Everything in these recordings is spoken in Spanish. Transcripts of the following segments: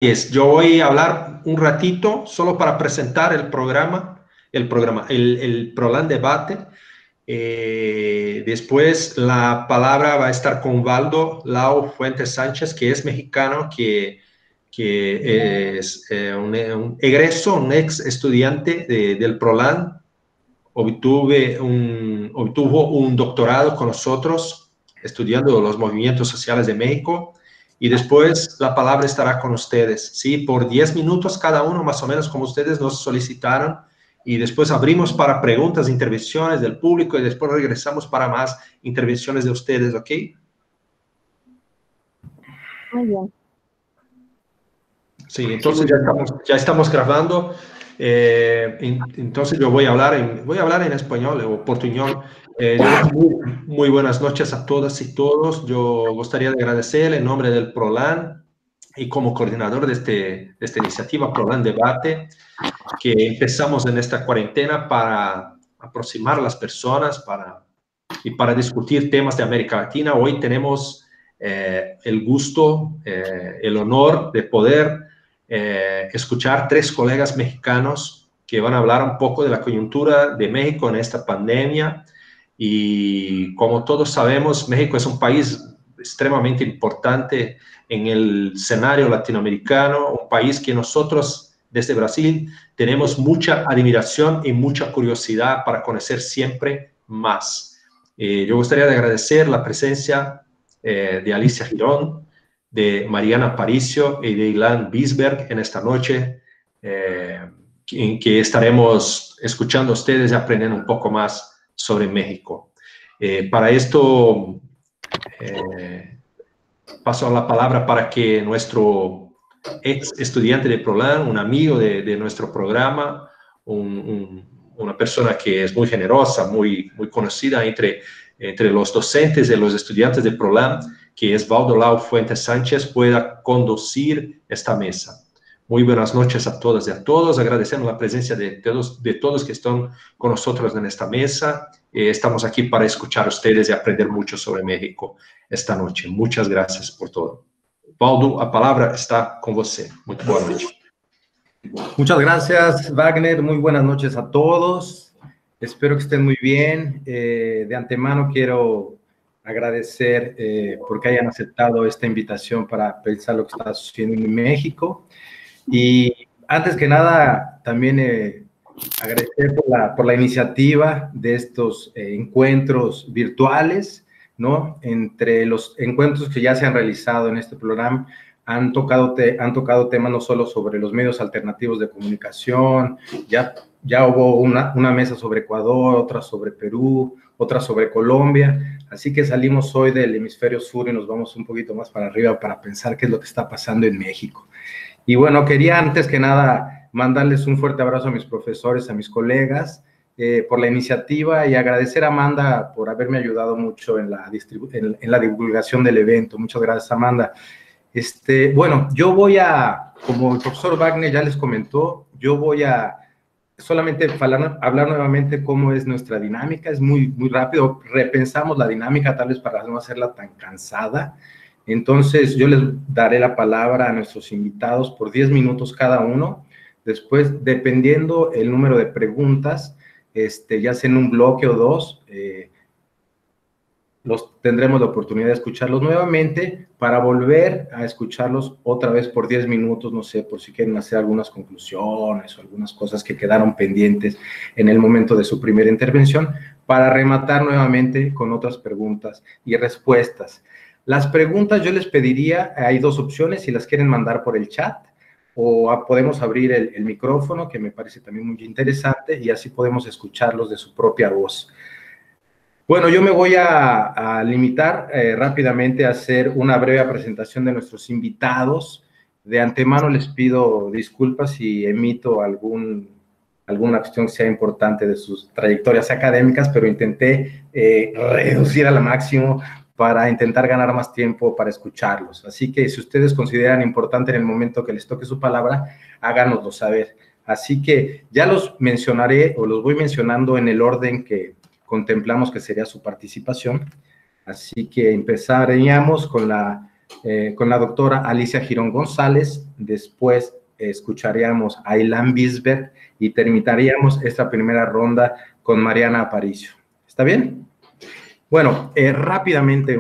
Yo voy a hablar un ratito solo para presentar el ProLAN Debate. Después la palabra va a estar con Valdo Lau Fuentes Sánchez, que es mexicano, que es un egreso, un ex estudiante del ProLAN. Obtuvo un doctorado con nosotros estudiando los movimientos sociales de México. Y después la palabra estará con ustedes, ¿sí? Por 10 minutos cada uno, más o menos como ustedes nos solicitaron. Y después abrimos para preguntas, intervenciones del público y después regresamos para más intervenciones de ustedes, ¿ok? Muy bien. Sí, entonces ya estamos grabando. Entonces yo voy a hablar en español o portuñol. Muy buenas noches a todas y todos. Yo gustaría de agradecer en nombre del ProLAN y como coordinador de esta iniciativa ProLAN Debate, que empezamos en esta cuarentena para aproximar a las personas y para discutir temas de América Latina. Hoy tenemos el gusto, el honor de poder escuchar 3 colegas mexicanos que van a hablar un poco de la coyuntura de México en esta pandemia. Y como todos sabemos, México es un país extremadamente importante en el escenario latinoamericano, un país que nosotros desde Brasil tenemos mucha admiración y mucha curiosidad para conocer siempre más. Yo gustaría de agradecer la presencia de Alicia Girón, de Mariana Aparicio y de Ilan Bisberg en esta noche, en que estaremos escuchando a ustedes y aprendiendo un poco más sobre México. Para esto, paso la palabra para que nuestro ex estudiante de ProLAN, un amigo de nuestro programa, una persona que es muy generosa, muy conocida entre los docentes y los estudiantes de ProLAN, que es Valdo Lau Fuentes Sánchez, pueda conducir esta mesa. Muy buenas noches a todas y a todos. Agradecemos la presencia de todos que están con nosotros en esta mesa. Estamos aquí para escuchar a ustedes y aprender mucho sobre México esta noche. Muchas gracias por todo. Valdo, la palabra está con usted. Muy buenas noches. Muchas gracias, Wagner. Muy buenas noches a todos. Espero que estén muy bien. De antemano quiero agradecer porque hayan aceptado esta invitación para pensar lo que está sucediendo en México. Y antes que nada, también agradecer por la iniciativa de estos encuentros virtuales, ¿no? Entre los encuentros que ya se han realizado en este programa, han tocado temas no solo sobre los medios alternativos de comunicación, ya hubo una mesa sobre Ecuador, otra sobre Perú, otra sobre Colombia, así que salimos hoy del hemisferio sur y nos vamos un poquito más para arriba para pensar qué es lo que está pasando en México. Y bueno, quería antes que nada mandarles un fuerte abrazo a mis profesores, a mis colegas, por la iniciativa y agradecer a Amanda por haberme ayudado mucho en la divulgación del evento. Muchas gracias, Amanda. Bueno, yo voy como el profesor Wagner ya les comentó, yo voy a solamente hablar nuevamente cómo es nuestra dinámica. Es muy rápido, repensamos la dinámica tal vez para no hacerla tan cansada. Entonces, yo les daré la palabra a nuestros invitados por 10 minutos cada uno. Después, dependiendo el número de preguntas, ya sea en un bloque o dos, tendremos la oportunidad de escucharlos nuevamente para volver a escucharlos otra vez por 10 minutos, no sé, por si quieren hacer algunas conclusiones o algunas cosas que quedaron pendientes en el momento de su primera intervención, para rematar nuevamente con otras preguntas y respuestas. Las preguntas yo les pediría, hay 2 opciones, si las quieren mandar por el chat, o podemos abrir el micrófono, que me parece también muy interesante, y así podemos escucharlos de su propia voz. Bueno, yo me voy a limitar rápidamente a hacer una breve presentación de nuestros invitados. De antemano les pido disculpas si emito alguna cuestión que sea importante de sus trayectorias académicas, pero intenté reducir al máximo para intentar ganar más tiempo para escucharlos. Así que si ustedes consideran importante en el momento que les toque su palabra, háganoslo saber. Así que ya los mencionaré o los voy mencionando en el orden que contemplamos que sería su participación. Así que empezaríamos con la con la doctora Alicia Girón González. Después escucharíamos a Ilan Bisberg y terminaríamos esta primera ronda con Mariana Aparicio. ¿Está bien? Bueno, rápidamente,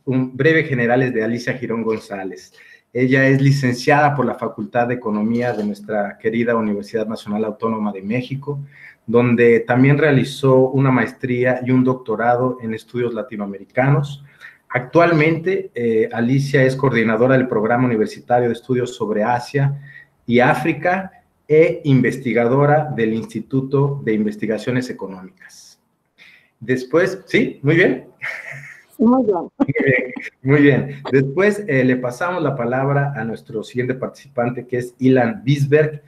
un breve generales de Alicia Girón González. Ella es licenciada por la Facultad de Economía de nuestra querida Universidad Nacional Autónoma de México, donde también realizó una maestría y un doctorado en estudios latinoamericanos. Actualmente, Alicia es coordinadora del Programa Universitario de Estudios sobre Asia y África e investigadora del Instituto de Investigaciones Económicas. Después, ¿sí? Muy bien. Muy bien. Muy bien. Después le pasamos la palabra a nuestro siguiente participante, que es Ilan Bisberg.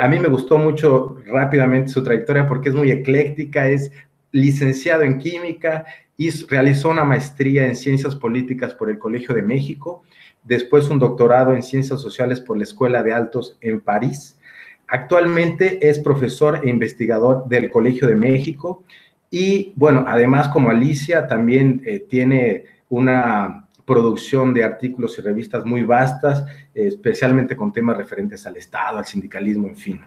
A mí me gustó mucho rápidamente su trayectoria porque es muy ecléctica, es licenciado en química y realizó una maestría en ciencias políticas por el Colegio de México, después un doctorado en ciencias sociales por la Escuela de Altos en París. Actualmente es profesor e investigador del Colegio de México y, bueno, además como Alicia también tiene una producción de artículos y revistas muy vastas, especialmente con temas referentes al Estado, al sindicalismo, en fin.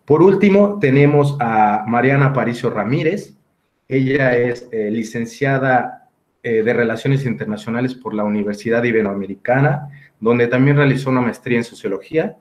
Por último, tenemos a Mariana Aparicio Ramírez. Ella es licenciada de Relaciones Internacionales por la Universidad Iberoamericana, donde también realizó una maestría en Sociología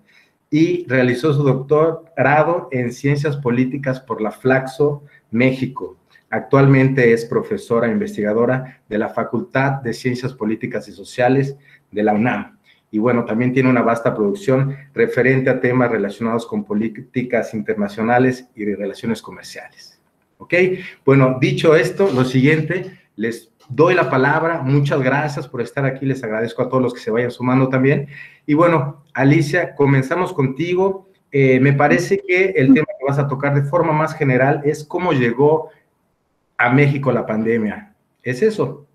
y realizó su doctorado en Ciencias Políticas por la Flaxo, México. Actualmente es profesora e investigadora de la Facultad de Ciencias Políticas y Sociales de la UNAM. Y bueno, también tiene una vasta producción referente a temas relacionados con políticas internacionales y de relaciones comerciales. ¿Ok? Bueno, dicho esto, lo siguiente, les doy la palabra. Muchas gracias por estar aquí. Les agradezco a todos los que se vayan sumando también. Y bueno, Alicia, comenzamos contigo. Me parece que el tema que vas a tocar de forma más general es cómo llegó a México la pandemia. ¿Es eso?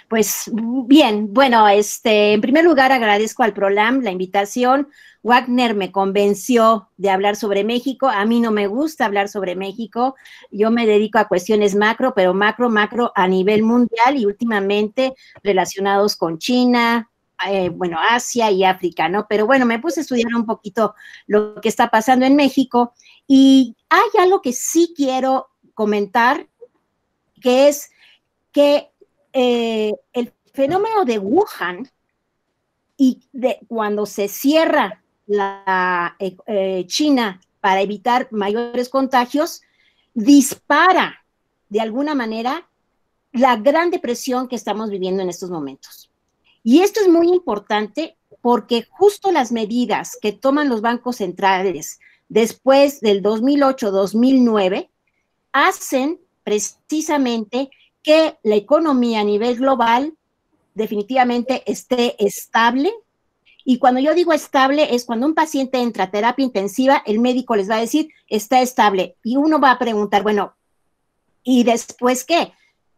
Pues bien, bueno, en primer lugar agradezco al PROLAM la invitación. Wagner me convenció de hablar sobre México. A mí no me gusta hablar sobre México. Yo me dedico a cuestiones macro, pero macro a nivel mundial y últimamente relacionados con China, bueno, Asia y África, ¿no? Pero bueno, me puse a estudiar un poquito lo que está pasando en México y hay algo que sí quiero comentar, que es que el fenómeno de Wuhan y cuando se cierra China para evitar mayores contagios, dispara de alguna manera la gran depresión que estamos viviendo en estos momentos. Y esto es muy importante porque justo las medidas que toman los bancos centrales después del 2008-2009 hacen precisamente que la economía a nivel global definitivamente esté estable. Y cuando yo digo estable, es cuando un paciente entra a terapia intensiva, el médico les va a decir, está estable. Y uno va a preguntar, bueno, ¿y después qué?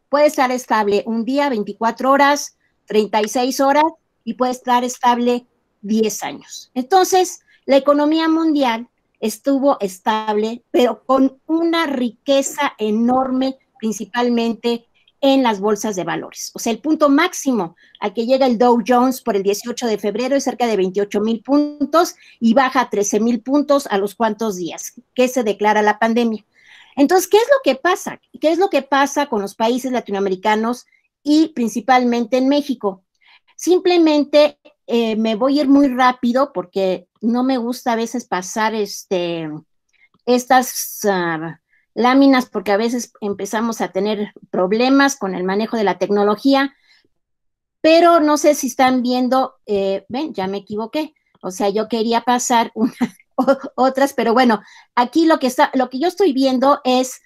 Puede estar estable un día, 24 horas, 36 horas, y puede estar estable 10 años. Entonces, la economía mundial estuvo estable, pero con una riqueza enorme, principalmente en las bolsas de valores. O sea, el punto máximo al que llega el Dow Jones por el 18 de febrero es cerca de 28,000 puntos y baja a 13,000 puntos a los cuantos días que se declara la pandemia. Entonces, ¿qué es lo que pasa? ¿Qué es lo que pasa con los países latinoamericanos y principalmente en México? Simplemente me voy a ir muy rápido porque no me gusta a veces pasar estas láminas porque a veces empezamos a tener problemas con el manejo de la tecnología, pero no sé si están viendo, ven, ya me equivoqué, o sea, yo quería pasar otras, pero bueno, aquí lo que yo estoy viendo es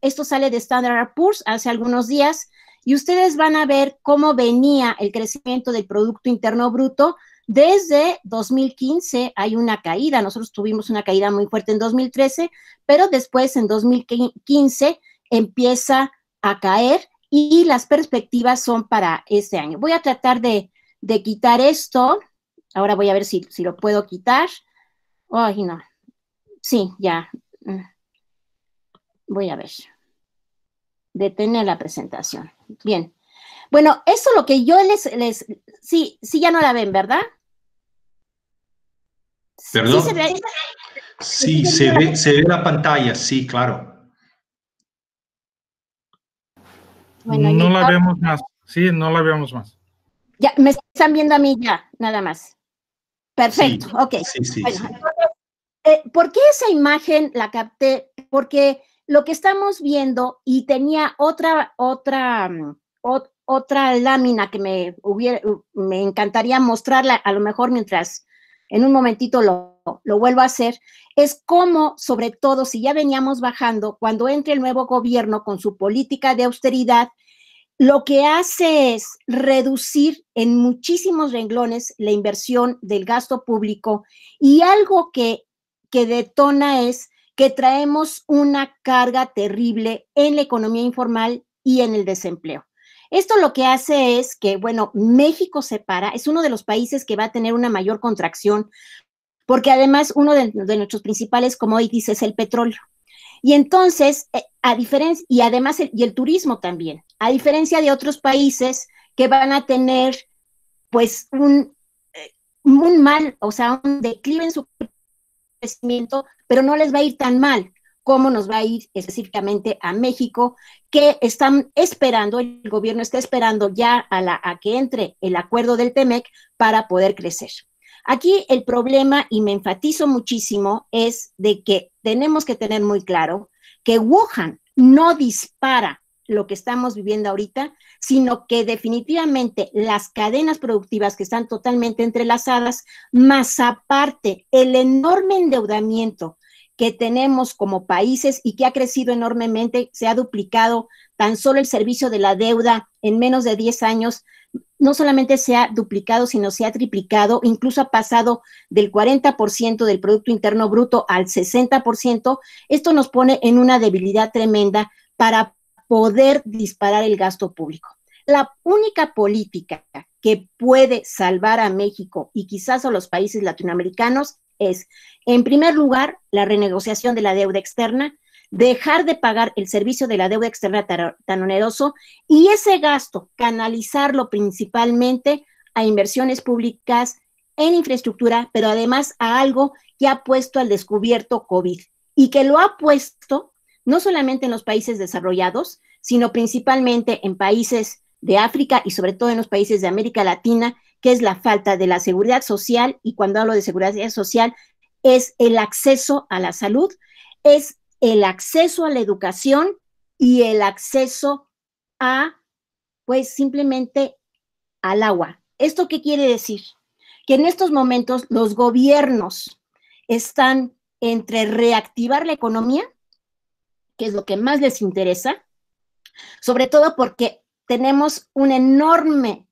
esto sale de Standard & Poor's hace algunos días, y ustedes van a ver cómo venía el crecimiento del Producto Interno Bruto. Desde 2015 hay una caída, nosotros tuvimos una caída muy fuerte en 2013, pero después en 2015 empieza a caer y las perspectivas son para este año. Voy a tratar de quitar esto. Ahora voy a ver si lo puedo quitar. Ay, no. Sí, ya. Voy a ver. Detener la presentación. bien. Bueno, eso lo que yo sí, ya no la ven, ¿verdad? ¿Perdón? Sí se ve. Sí, se ve la pantalla, sí, claro. Bueno, no la vemos más. Sí, no la vemos más. Ya, me están viendo a mí ya, nada más. Perfecto, Sí, ok. sí, Bueno, sí. ¿por qué esa imagen la capté? Porque lo que estamos viendo, y tenía otra lámina que me encantaría mostrarla, a lo mejor mientras en un momentito lo vuelvo a hacer, es cómo, sobre todo, si ya veníamos bajando, cuando entre el nuevo gobierno con su política de austeridad, lo que hace es reducir en muchísimos renglones la inversión del gasto público, y algo que detona es que traemos una carga terrible en la economía informal y en el desempleo. Esto lo que hace es que, bueno, México es uno de los países que va a tener una mayor contracción, porque además uno de nuestros principales commodities es el petróleo. Y entonces, y además el turismo también, a diferencia de otros países que van a tener pues un declive en su crecimiento, pero no les va a ir tan mal como nos va a ir específicamente a México, que el gobierno está esperando ya a que entre el acuerdo del TEMEC para poder crecer. Aquí el problema, y me enfatizo muchísimo, es de que tenemos que tener muy claro que Wuhan no dispara lo que estamos viviendo ahorita, sino que definitivamente las cadenas productivas que están totalmente entrelazadas, más aparte el enorme endeudamiento que tenemos como países y que ha crecido enormemente, se ha duplicado tan solo el servicio de la deuda en menos de 10 años, no solamente se ha duplicado, sino se ha triplicado, incluso ha pasado del 40% del Producto Interno Bruto al 60%. Esto nos pone en una debilidad tremenda para poder disparar el gasto público. La única política que puede salvar a México y quizás a los países latinoamericanos es, en primer lugar, la renegociación de la deuda externa, dejar de pagar el servicio de la deuda externa tan oneroso, y ese gasto canalizarlo principalmente a inversiones públicas en infraestructura, pero además a algo que ha puesto al descubierto COVID y que lo ha puesto no solamente en los países desarrollados, sino principalmente en países de África y sobre todo en los países de América Latina, que es la falta de la seguridad social. Y cuando hablo de seguridad social, es el acceso a la salud, es el acceso a la educación y el acceso pues simplemente al agua. ¿Esto qué quiere decir? Que en estos momentos los gobiernos están entre reactivar la economía, que es lo que más les interesa, sobre todo porque tenemos un enorme,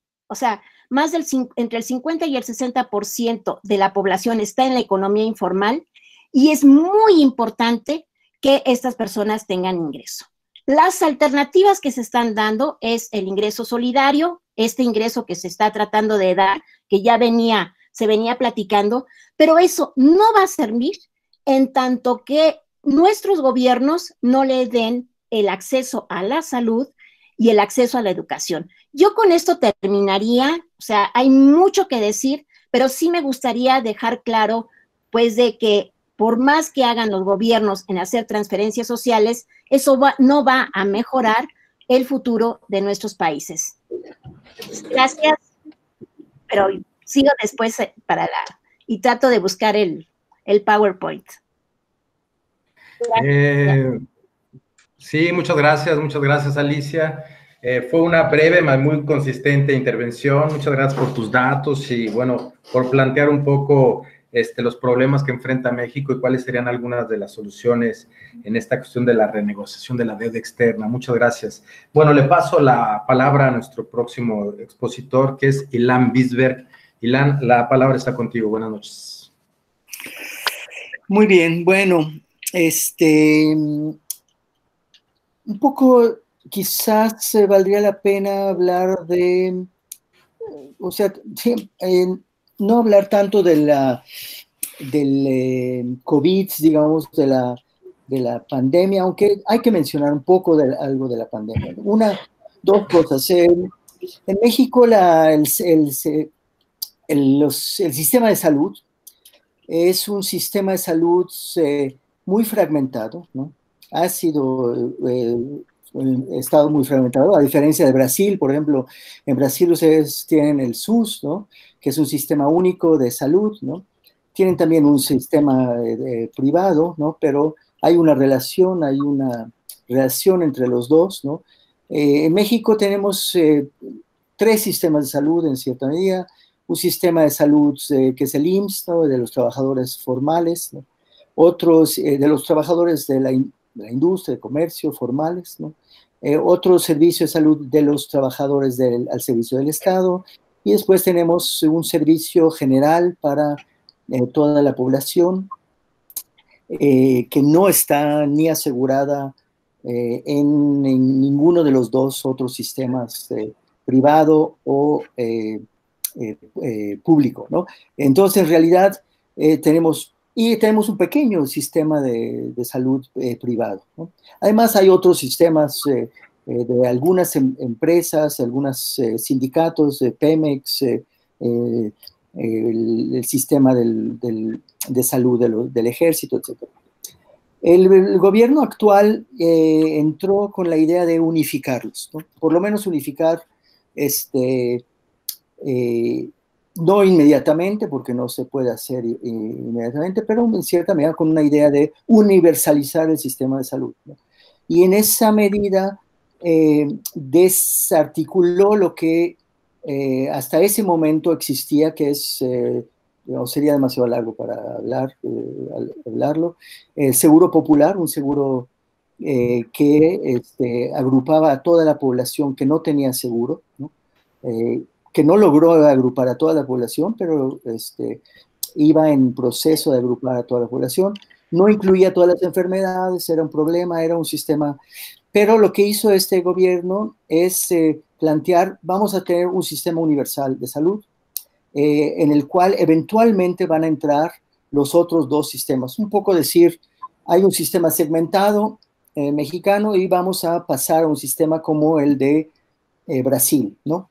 entre el 50 y el 60% de la población está en la economía informal, y es muy importante que estas personas tengan ingreso. Las alternativas que se están dando es el ingreso solidario, este ingreso que se está tratando de dar, que ya se venía platicando, pero eso no va a servir en tanto que nuestros gobiernos no le den el acceso a la salud y el acceso a la educación. Yo con esto terminaría, hay mucho que decir, pero sí me gustaría dejar claro, pues, de que por más que hagan los gobiernos en hacer transferencias sociales, eso no va a mejorar el futuro de nuestros países. Gracias, pero sigo después y trato de buscar el PowerPoint. Sí, muchas gracias, Alicia. Fue una breve, muy consistente intervención. Muchas gracias por tus datos y, bueno, por plantear un poco los problemas que enfrenta México y cuáles serían algunas de las soluciones en esta cuestión de la renegociación de la deuda externa. Muchas gracias. Bueno, le paso la palabra a nuestro próximo expositor, que es Ilan Bisberg. Ilan, la palabra está contigo. Buenas noches. Muy bien, bueno, un poco quizás valdría la pena hablar de, no hablar tanto del COVID, digamos, de la pandemia, aunque hay que mencionar un poco algo de la pandemia. dos cosas. En México el sistema de salud es un sistema de salud muy fragmentado, ¿no? Ha estado muy fragmentado, a diferencia de Brasil, por ejemplo. En Brasil ustedes tienen el SUS, ¿no? Que es un sistema único de salud, ¿no? Tienen también un sistema privado, ¿no? Pero hay una relación entre los dos, ¿no? En México tenemos tres sistemas de salud en cierta medida. Un sistema de salud que es el IMSS, ¿no? De los trabajadores formales, ¿no? Otros de los trabajadores de la industria, de comercio, formales, ¿no? Otro servicio de salud de los trabajadores al servicio del Estado, y después tenemos un servicio general para toda la población, que no está ni asegurada en ninguno de los dos otros sistemas, privado o público, ¿no? Entonces, en realidad, tenemos un pequeño sistema de salud privado, ¿no? Además, hay otros sistemas de algunas empresas, algunos sindicatos, Pemex, el sistema de salud del ejército, etc. El gobierno actual entró con la idea de unificarlos, ¿no? Por lo menos unificar, no inmediatamente, porque no se puede hacer inmediatamente, pero en cierta medida con una idea de universalizar el sistema de salud, ¿no? Y en esa medida desarticuló lo que hasta ese momento existía, que es, sería demasiado largo para hablarlo, el seguro popular, un seguro que agrupaba a toda la población que no tenía seguro, ¿no? Que no logró agrupar a toda la población, pero iba en proceso de agrupar a toda la población. No incluía todas las enfermedades, era un problema, era un sistema. Pero lo que hizo este gobierno es plantear, vamos a tener un sistema universal de salud, en el cual eventualmente van a entrar los otros dos sistemas. Un poco decir, hay un sistema segmentado mexicano y vamos a pasar a un sistema como el de Brasil, ¿no?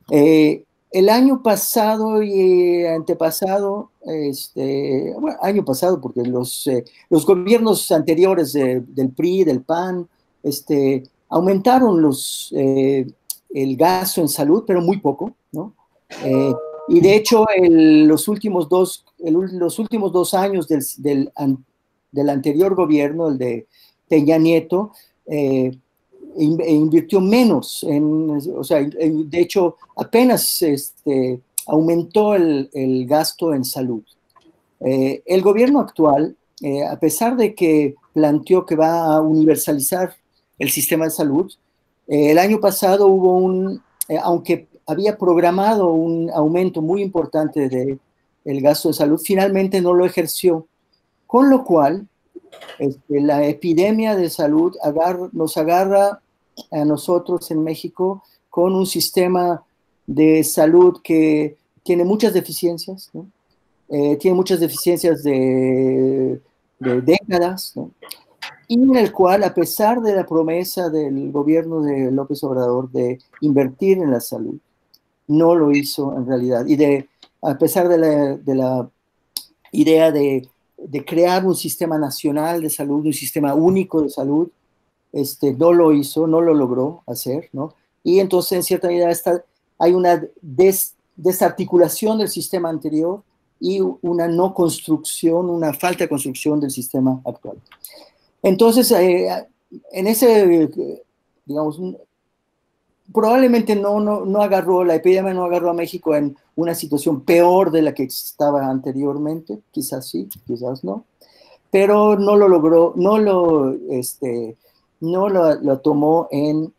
El año pasado y antepasado, bueno, año pasado, porque los gobiernos anteriores del PRI, del PAN, aumentaron el gasto en salud, pero muy poco, ¿no? Y de hecho, los últimos dos años del anterior gobierno, el de Peña Nieto, invirtió menos, o sea, de hecho, apenas aumentó el gasto en salud. El gobierno actual, a pesar de que planteó que va a universalizar el sistema de salud, el año pasado hubo aunque había programado un aumento muy importante del gasto de salud, finalmente no lo ejerció, con lo cual la epidemia de salud nos agarra a nosotros en México con un sistema de salud que tiene muchas deficiencias, ¿no? Tiene muchas deficiencias de décadas, ¿no? Y en el cual, a pesar de la promesa del gobierno de López Obrador de invertir en la salud, no lo hizo en realidad. Y a pesar de la idea de crear un sistema nacional de salud, un sistema único de salud, no lo hizo, no lo logró hacer, ¿no? Y entonces, en cierta medida, hay una desarticulación del sistema anterior y una no construcción, una falta de construcción del sistema actual. Entonces, en ese, digamos, probablemente la epidemia no agarró a México en una situación peor de la que estaba anteriormente, quizás sí, quizás no, pero no lo logró, no lo tomó en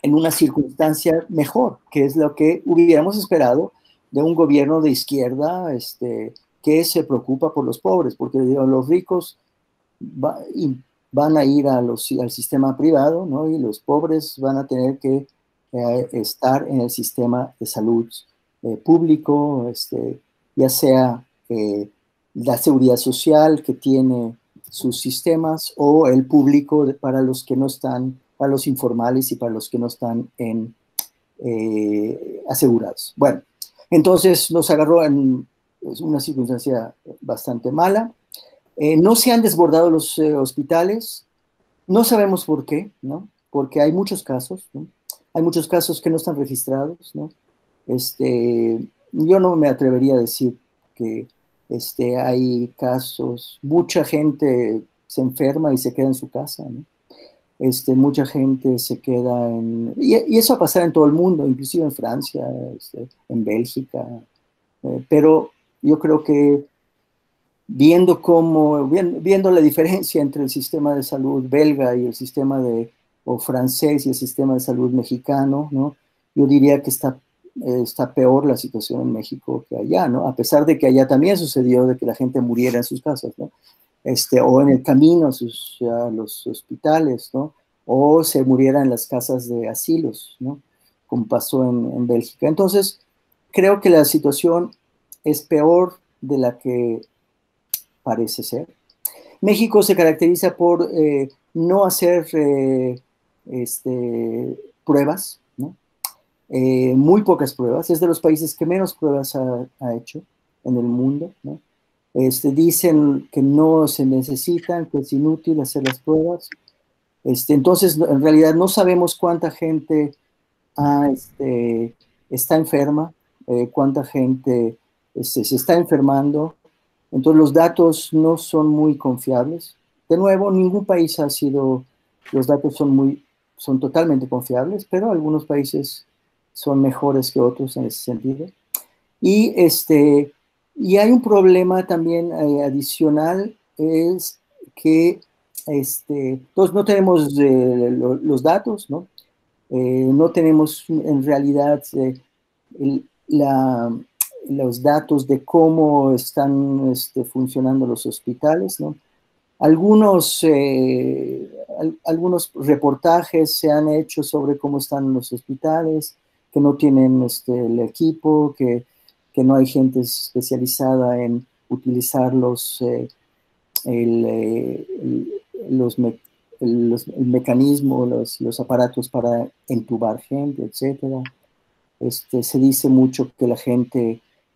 una circunstancia mejor, que es lo que hubiéramos esperado de un gobierno de izquierda que se preocupa por los pobres, porque los ricos van a ir al sistema privado, ¿no? Y los pobres van a tener que estar en el sistema de salud público, ya sea la seguridad social que tiene sus sistemas o el público para los que no están para los informales y para los que no están asegurados. Bueno, entonces nos agarró en una circunstancia bastante mala. No se han desbordado los hospitales, no sabemos por qué, ¿no? Porque hay muchos casos, ¿no? Hay muchos casos que no están registrados, ¿no? Yo no me atrevería a decir que hay casos, mucha gente se enferma y se queda en su casa, ¿no? Mucha gente se queda y eso va a pasar en todo el mundo, inclusive en Francia, en Bélgica, pero yo creo que viendo la diferencia entre el sistema de salud belga y el sistema o francés y el sistema de salud mexicano, ¿no? Yo diría que está peor la situación en México que allá, ¿no? A pesar de que allá también sucedió de que la gente muriera en sus casas, ¿no? O en el camino a los hospitales, ¿no? O se muriera en las casas de asilos, ¿no? Como pasó en Bélgica. Entonces, creo que la situación es peor de la que parece ser. México se caracteriza por no hacer pruebas, ¿no? Muy pocas pruebas. Es de los países que menos pruebas ha hecho en el mundo, ¿no? Dicen que no se necesitan, que es inútil hacer las pruebas. Entonces, en realidad no sabemos cuánta gente está enferma, cuánta gente se está enfermando. Entonces, los datos no son muy confiables. De nuevo, ningún país los datos son totalmente confiables, pero algunos países son mejores que otros en ese sentido. Y hay un problema también adicional, es que todos no tenemos los datos, ¿no? No tenemos en realidad los datos de cómo están funcionando los hospitales, ¿no? Algunos reportajes se han hecho sobre cómo están los hospitales, que no tienen el equipo, que no hay gente especializada en utilizar el mecanismo, los aparatos para entubar gente, etcétera. Se dice mucho que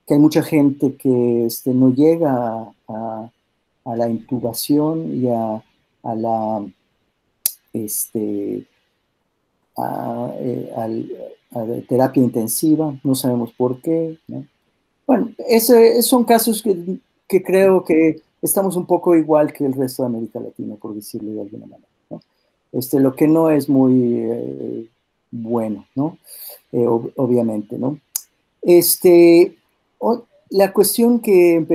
hay mucha gente que no llega a la intubación y a la terapia intensiva, no sabemos por qué, ¿no? Bueno, son casos que creo que estamos un poco igual que el resto de América Latina, por decirlo de alguna manera, ¿no? Lo que no es muy bueno, ¿no? Obviamente, ¿no? La cuestión de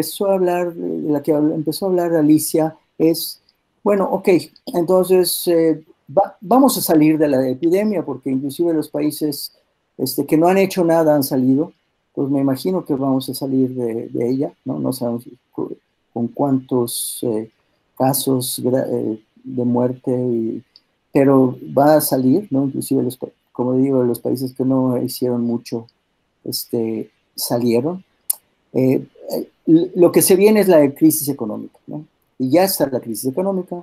la que empezó a hablar Alicia es, bueno, ok, entonces vamos a salir de la epidemia, porque inclusive los países que no han hecho nada han salido, pues me imagino que vamos a salir de ella, ¿no? No sabemos con cuántos casos de muerte, pero va a salir, ¿no? Inclusive, como digo, los países que no hicieron mucho salieron. Lo que se viene es la crisis económica, ¿no? Y ya está la crisis económica.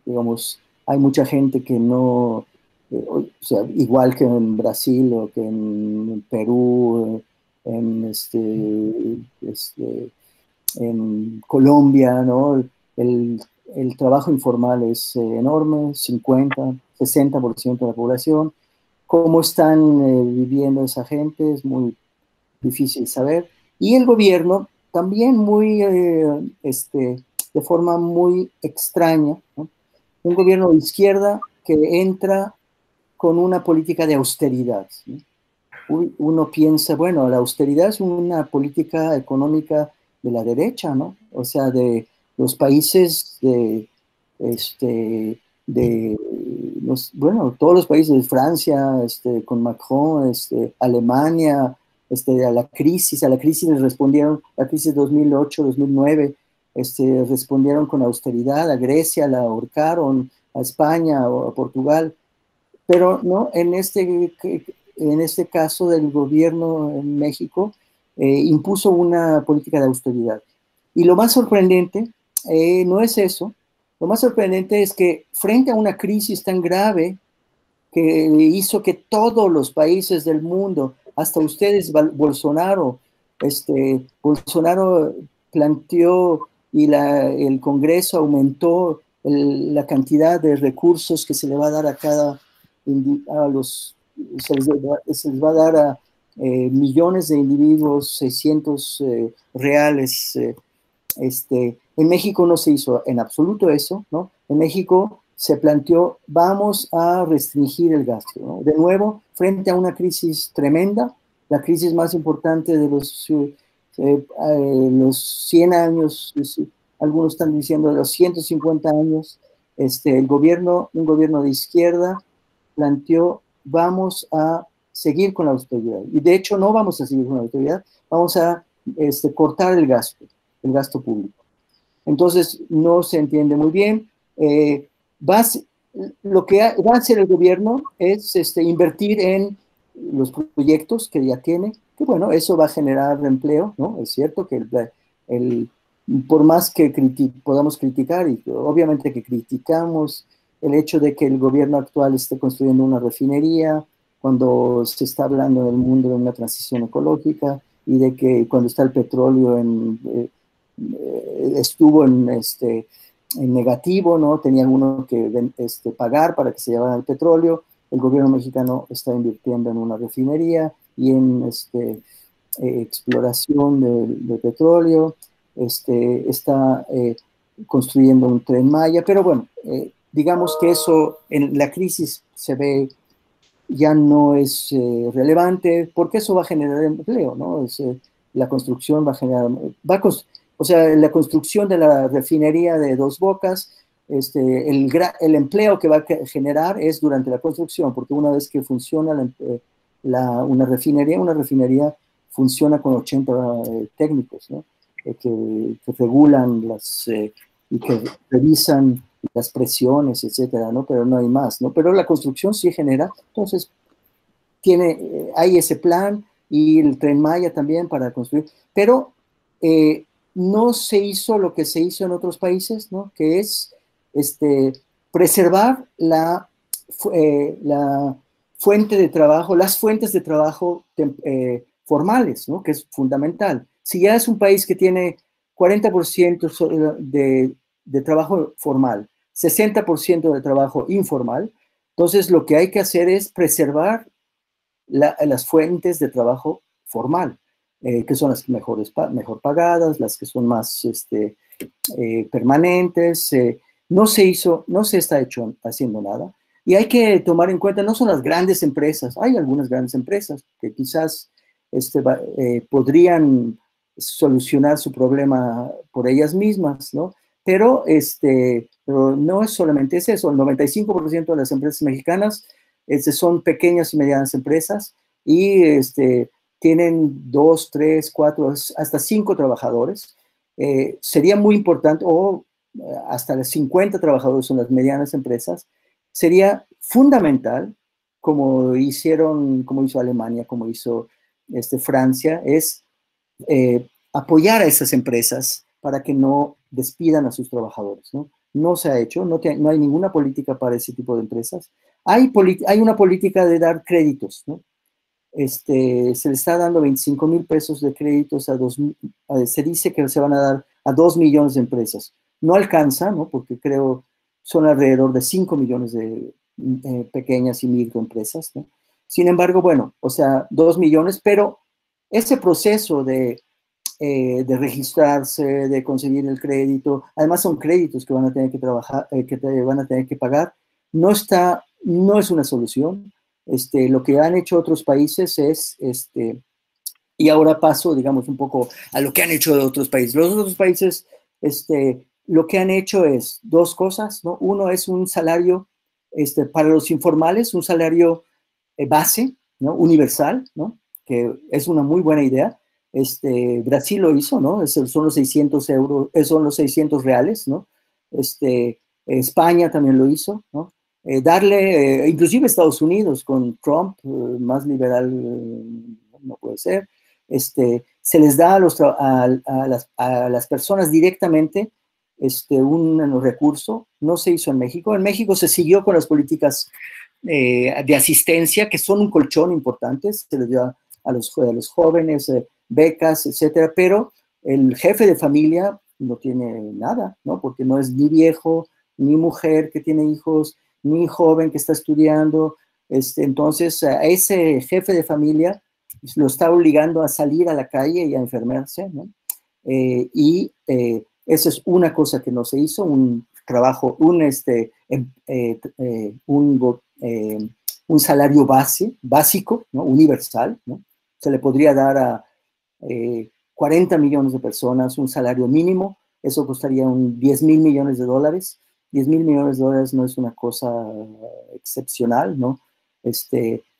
Digamos, hay mucha gente que no, o sea, igual que en Brasil o que en Perú, en Colombia, ¿no? El trabajo informal es enorme, 60% de la población. ¿Cómo están viviendo esa gente? Es muy difícil saber. Y el gobierno también de forma muy extraña, ¿no? Un gobierno de izquierda que entra con una política de austeridad, ¿no? Uno piensa, bueno, la austeridad es una política económica de la derecha, ¿no? O sea, de los países bueno, todos los países de Francia, con Macron, Alemania, a la crisis les respondieron, la crisis de 2008, 2009, respondieron con austeridad. A Grecia la ahorcaron, a España o a Portugal, pero no, en este caso del gobierno en México impuso una política de austeridad. Y lo más sorprendente no es eso, Lo más sorprendente es que frente a una crisis tan grave que hizo que todos los países del mundo, hasta ustedes, Bolsonaro, Bolsonaro planteó y el Congreso aumentó la cantidad de recursos que se le va a dar a cada, se les va a dar a millones de individuos, 600 reales. En México no se hizo en absoluto eso, ¿no? En México se planteó, vamos a restringir el gasto, ¿no? De nuevo, frente a una crisis tremenda, la crisis más importante de los 100 años, algunos están diciendo de los 150 años, un gobierno de izquierda planteó, vamos a seguir con la austeridad. Y de hecho no vamos a seguir con la austeridad, vamos a cortar el gasto público. Entonces no se entiende muy bien. Lo que va a hacer el gobierno es invertir en los proyectos que ya tiene, que bueno, eso va a generar empleo, ¿no? Es cierto que por más que podamos criticar, y obviamente que criticamos el hecho de que el gobierno actual esté construyendo una refinería, cuando se está hablando en el mundo de una transición ecológica, y de que cuando está el petróleo estuvo en negativo, ¿no? Tenía uno que pagar para que se llevara el petróleo. El gobierno mexicano está invirtiendo en una refinería y en exploración de petróleo, está construyendo un Tren Maya, pero bueno, digamos que eso en la crisis se ve ya no es relevante, porque eso va a generar empleo, ¿no? La construcción va a generar, o sea, la construcción de la refinería de Dos Bocas, el empleo que va a generar es durante la construcción, porque una vez que funciona una refinería funciona con 80 técnicos, ¿no? Que regulan y que revisan las presiones, etcétera, ¿no? Pero no hay más, ¿no? Pero la construcción sí genera, entonces hay ese plan y el Tren Maya también para construir, pero no se hizo lo que se hizo en otros países, ¿no? Que es preservar la fuente de trabajo, las fuentes de trabajo formales, ¿no? Que es fundamental. Si ya es un país que tiene 40% de trabajo formal, 60% de trabajo informal, entonces lo que hay que hacer es preservar las fuentes de trabajo formal, que son las mejor pagadas, las que son más permanentes. No se está haciendo nada. Y hay que tomar en cuenta, no son las grandes empresas, hay algunas grandes empresas que quizás podrían solucionar su problema por ellas mismas, ¿no? Pero no es solamente eso, el 95% de las empresas mexicanas son pequeñas y medianas empresas y tienen 2, 3, 4, hasta 5 trabajadores. Sería muy importante, o hasta 50 trabajadores en las medianas empresas, sería fundamental, como hizo Alemania, como hizo Francia, es apoyar a esas empresas para que no despidan a sus trabajadores, ¿no? No se ha hecho, no hay ninguna política para ese tipo de empresas. Hay una política de dar créditos, ¿no? Se le está dando 25,000 pesos de créditos se dice que se van a dar a 2 millones de empresas. No alcanza, ¿no? Porque creo son alrededor de 5 millones de pequeñas y microempresas, ¿no? Sin embargo, bueno, o sea, 2 millones, pero ese proceso de registrarse, de conseguir el crédito, además son créditos que van a tener que trabajar, que te van a tener que pagar, no es una solución. Lo que han hecho otros países es, y ahora paso, digamos, un poco a lo que han hecho otros países. Los otros países, lo que han hecho es 2 cosas, ¿no? Uno es un salario, para los informales, un salario base, ¿no? Universal, ¿no? Que es una muy buena idea. Brasil lo hizo, ¿no? Son los 600 euros, son los 600 reales, ¿no? España también lo hizo, ¿no? Inclusive Estados Unidos con Trump, más liberal no puede ser, se les da a las personas directamente un recurso, no se hizo en México. En México se siguió con las políticas de asistencia, que son un colchón importante, se les dio a los jóvenes, becas, etcétera, pero el jefe de familia no tiene nada, ¿no? Porque no es ni viejo, ni mujer que tiene hijos, ni joven que está estudiando. Entonces, a ese jefe de familia lo está obligando a salir a la calle y a enfermarse, ¿no? Esa es una cosa que no se hizo, un trabajo, un salario básico, ¿no? Universal, ¿no? Se le podría dar a 40 millones de personas un salario mínimo, eso costaría 10,000 millones de dólares. 10,000 millones de dólares no es una cosa excepcional, ¿no?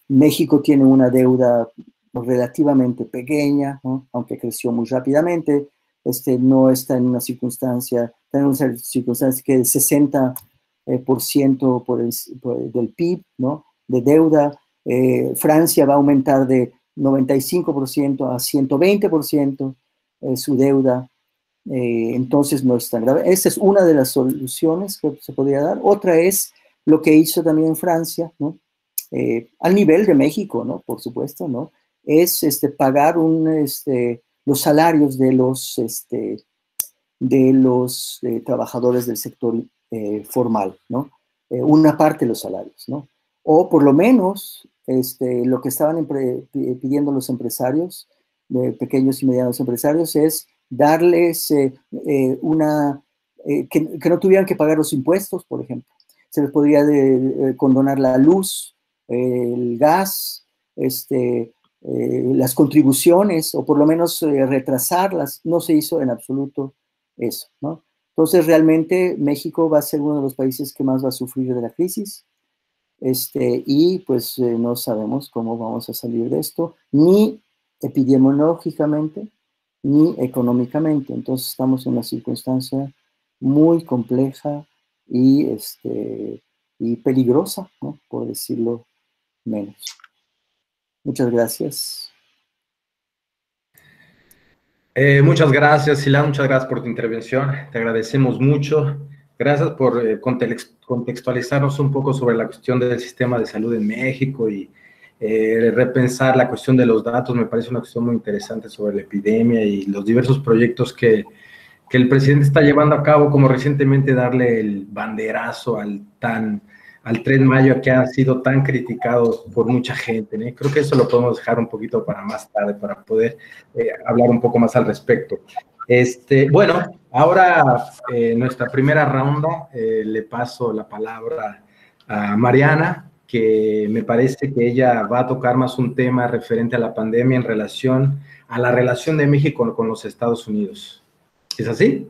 México tiene una deuda relativamente pequeña, ¿no? Aunque creció muy rápidamente. No está en una circunstancia que el 60% del PIB, ¿no? De deuda. Francia va a aumentar de 95% a 120% su deuda. Entonces no es tan grave. Esa es una de las soluciones que se podría dar. Otra es lo que hizo también Francia, ¿no? Al nivel de México, ¿no? Por supuesto, ¿no? Es pagar los salarios de los trabajadores del sector formal, ¿no? Una parte de los salarios, ¿no? O por lo menos lo que estaban pidiendo los empresarios, pequeños y medianos empresarios, es darles que no tuvieran que pagar los impuestos, por ejemplo. Se les podría condonar la luz, el gas, las contribuciones, o por lo menos retrasarlas. No se hizo en absoluto eso, ¿no? Entonces, realmente México va a ser uno de los países que más va a sufrir de la crisis, y pues no sabemos cómo vamos a salir de esto, ni epidemiológicamente, ni económicamente. Entonces, estamos en una circunstancia muy compleja y peligrosa, ¿no? Por decirlo menos. Muchas gracias. Muchas gracias, Silán, muchas gracias por tu intervención, te agradecemos mucho. Gracias por contextualizarnos un poco sobre la cuestión del sistema de salud en México y repensar la cuestión de los datos. Me parece una cuestión muy interesante sobre la epidemia y los diversos proyectos que el presidente está llevando a cabo, como recientemente darle el banderazo al Tren Maya, que ha sido tan criticado por mucha gente, ¿no? Creo que eso lo podemos dejar un poquito para más tarde, para poder hablar un poco más al respecto. Bueno, ahora nuestra primera ronda, le paso la palabra a Mariana, que me parece que ella va a tocar más un tema referente a la pandemia en relación a la relación de México con los Estados Unidos. ¿Es así?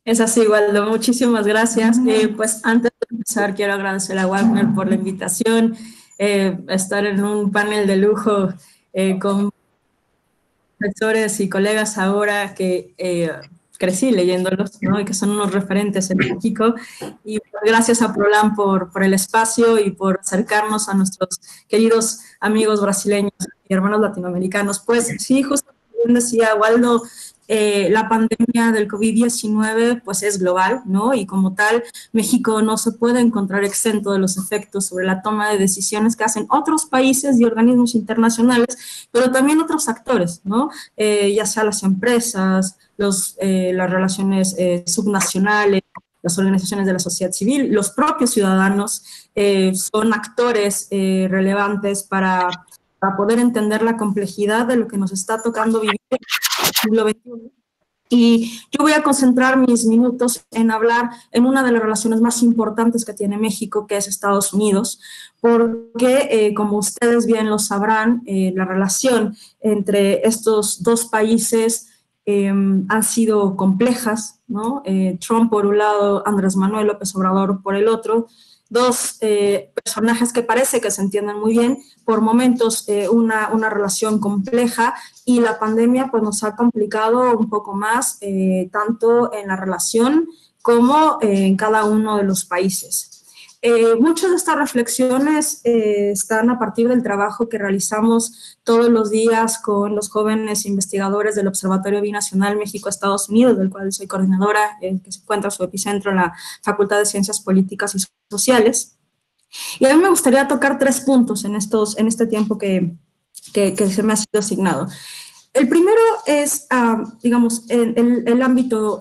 Es así, Waldo. Muchísimas gracias. Pues antes de empezar, quiero agradecer a Wagner por la invitación, estar en un panel de lujo con profesores y colegas ahora que crecí leyéndolos, ¿no? Y que son unos referentes en México. Y gracias a Prolan por el espacio y por acercarnos a nuestros queridos amigos brasileños y hermanos latinoamericanos. Pues sí, justo como decía Waldo, la pandemia del COVID-19 pues es global, ¿no? Y como tal, México no se puede encontrar exento de los efectos sobre la toma de decisiones que hacen otros países y organismos internacionales, pero también otros actores, ¿no? Ya sea las empresas, las relaciones subnacionales, las organizaciones de la sociedad civil, los propios ciudadanos son actores relevantes para poder entender la complejidad de lo que nos está tocando vivir en el siglo XXI. Y yo voy a concentrar mis minutos en hablar en una de las relaciones más importantes que tiene México, que es Estados Unidos, porque, como ustedes bien lo sabrán, la relación entre estos dos países han sido complejas, ¿no? Trump por un lado, Andrés Manuel López Obrador por el otro, dos personajes que parece que se entienden muy bien, por momentos una relación compleja, y la pandemia pues nos ha complicado un poco más, tanto en la relación como en cada uno de los países. Muchas de estas reflexiones están a partir del trabajo que realizamos todos los días con los jóvenes investigadores del Observatorio Binacional México-Estados Unidos, del cual soy coordinadora, que se encuentra su epicentro en la Facultad de Ciencias Políticas y Sociales. Y a mí me gustaría tocar 3 puntos en este tiempo que se me ha sido asignado. El primero es, digamos, en el ámbito